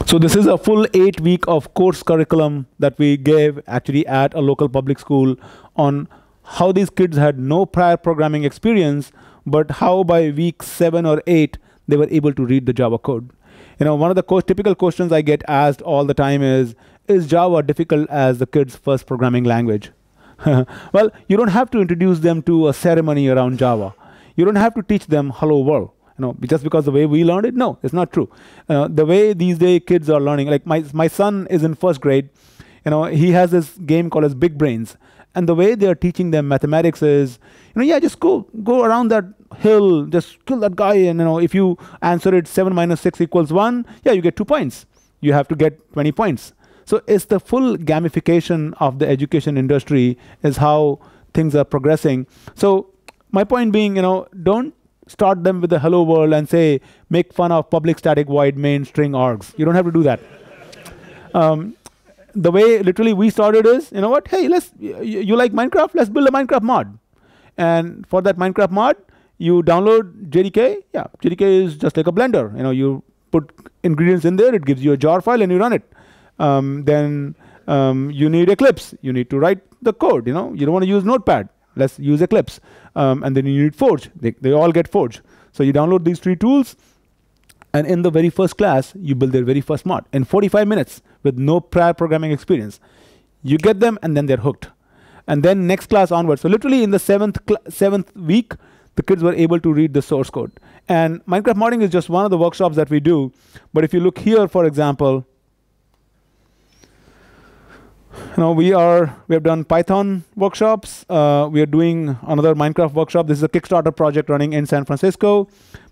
so this is a full 8-week of course curriculum that we gave actually at a local public school on how these kids had no prior programming experience, but how by week 7 or 8, they were able to read the Java code. One of the typical questions I get asked all the time is Java difficult as the kids' first programming language? Well, you don't have to introduce them to a ceremony around Java. You don't have to teach them hello world. Just because the way we learned it? No, it's not true. The way these days kids are learning, like my son is in 1st grade, he has this game called as Big Brains. And the way they are teaching them mathematics is, Yeah, just go around that hill, just kill that guy, and if you answer it 7 minus 6 equals 1, yeah, you get 2 points. You have to get 20 points. So it's the full gamification of the education industry is how things are progressing. So my point being, don't start them with the hello world and say, make fun of public static void main string args. You don't have to do that. The way literally we started is, hey, you like Minecraft? Let's build a Minecraft mod. And for that Minecraft mod, you download JDK. Yeah, JDK is just like a Blender. You put ingredients in there, it gives you a jar file, and you run it. Then you need Eclipse. You need to write the code. You don't want to use Notepad. Let's use Eclipse. And then you need Forge. They all get Forge. So you download these 3 tools, and in the very first class, you build their very first mod in 45 minutes with no prior programming experience. You get them, and then they're hooked. And then next class onwards. So literally in the seventh week, the kids were able to read the source code. And Minecraft modding is just one of the workshops that we do. But if you look here, for example, we have done Python workshops. We are doing another Minecraft workshop. This is a Kickstarter project running in San Francisco.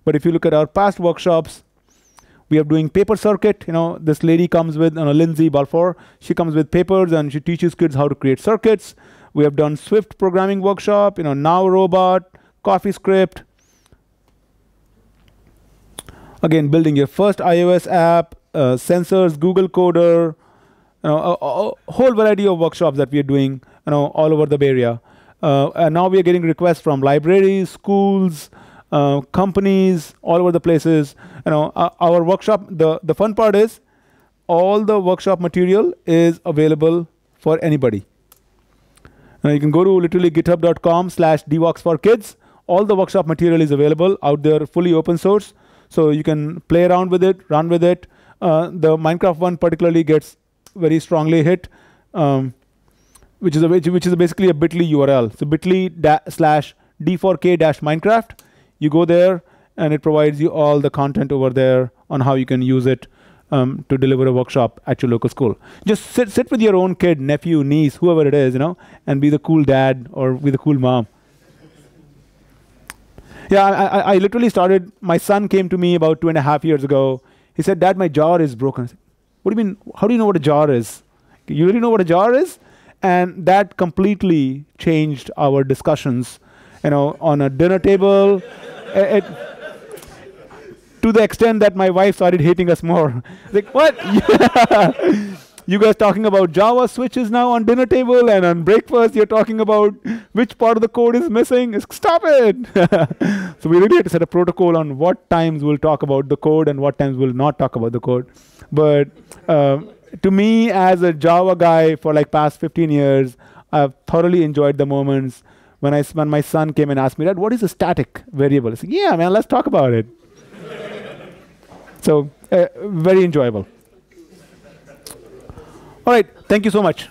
But if you look at our past workshops, we are doing paper circuit. This lady comes with, Lindsay Balfour. She comes with papers and she teaches kids how to create circuits. We have done Swift programming workshop, Now Robot, CoffeeScript. Again, building your first iOS app, sensors, Google Coder, a whole variety of workshops that we are doing, all over the Bay Area. And now we are getting requests from libraries, schools, companies, all over the places. Our workshop, the fun part is all the workshop material is available for anybody. You can go to literally github.com/dvox4kids. All the workshop material is available out there, fully open source. So you can play around with it, run with it. The Minecraft one particularly gets very strongly hit, which is basically a bit.ly URL. So bit.ly/d4k-minecraft. You go there, and it provides you all the content over there on how you can use it to deliver a workshop at your local school. Just sit with your own kid, nephew, niece, whoever it is, and be the cool dad or be the cool mom. Yeah, I literally started. My son came to me about 2.5 years ago. He said, "Dad, my jar is broken." I said, "What do you mean? How do you know what a jar is? You really know what a jar is?" And that completely changed our discussions, on a dinner table. To the extent that my wife started hating us more. Like, what? You guys talking about Java switches now on dinner table, and on breakfast you're talking about which part of the code is missing? Stop it! So we really had to set a protocol on what times we'll talk about the code and what times we'll not talk about the code. But to me, as a Java guy for like past 15 years, I've thoroughly enjoyed the moments when my son came and asked me, "Dad, what is a static variable?" I said, "Yeah, man, let's talk about it." So very enjoyable. All right, thank you so much.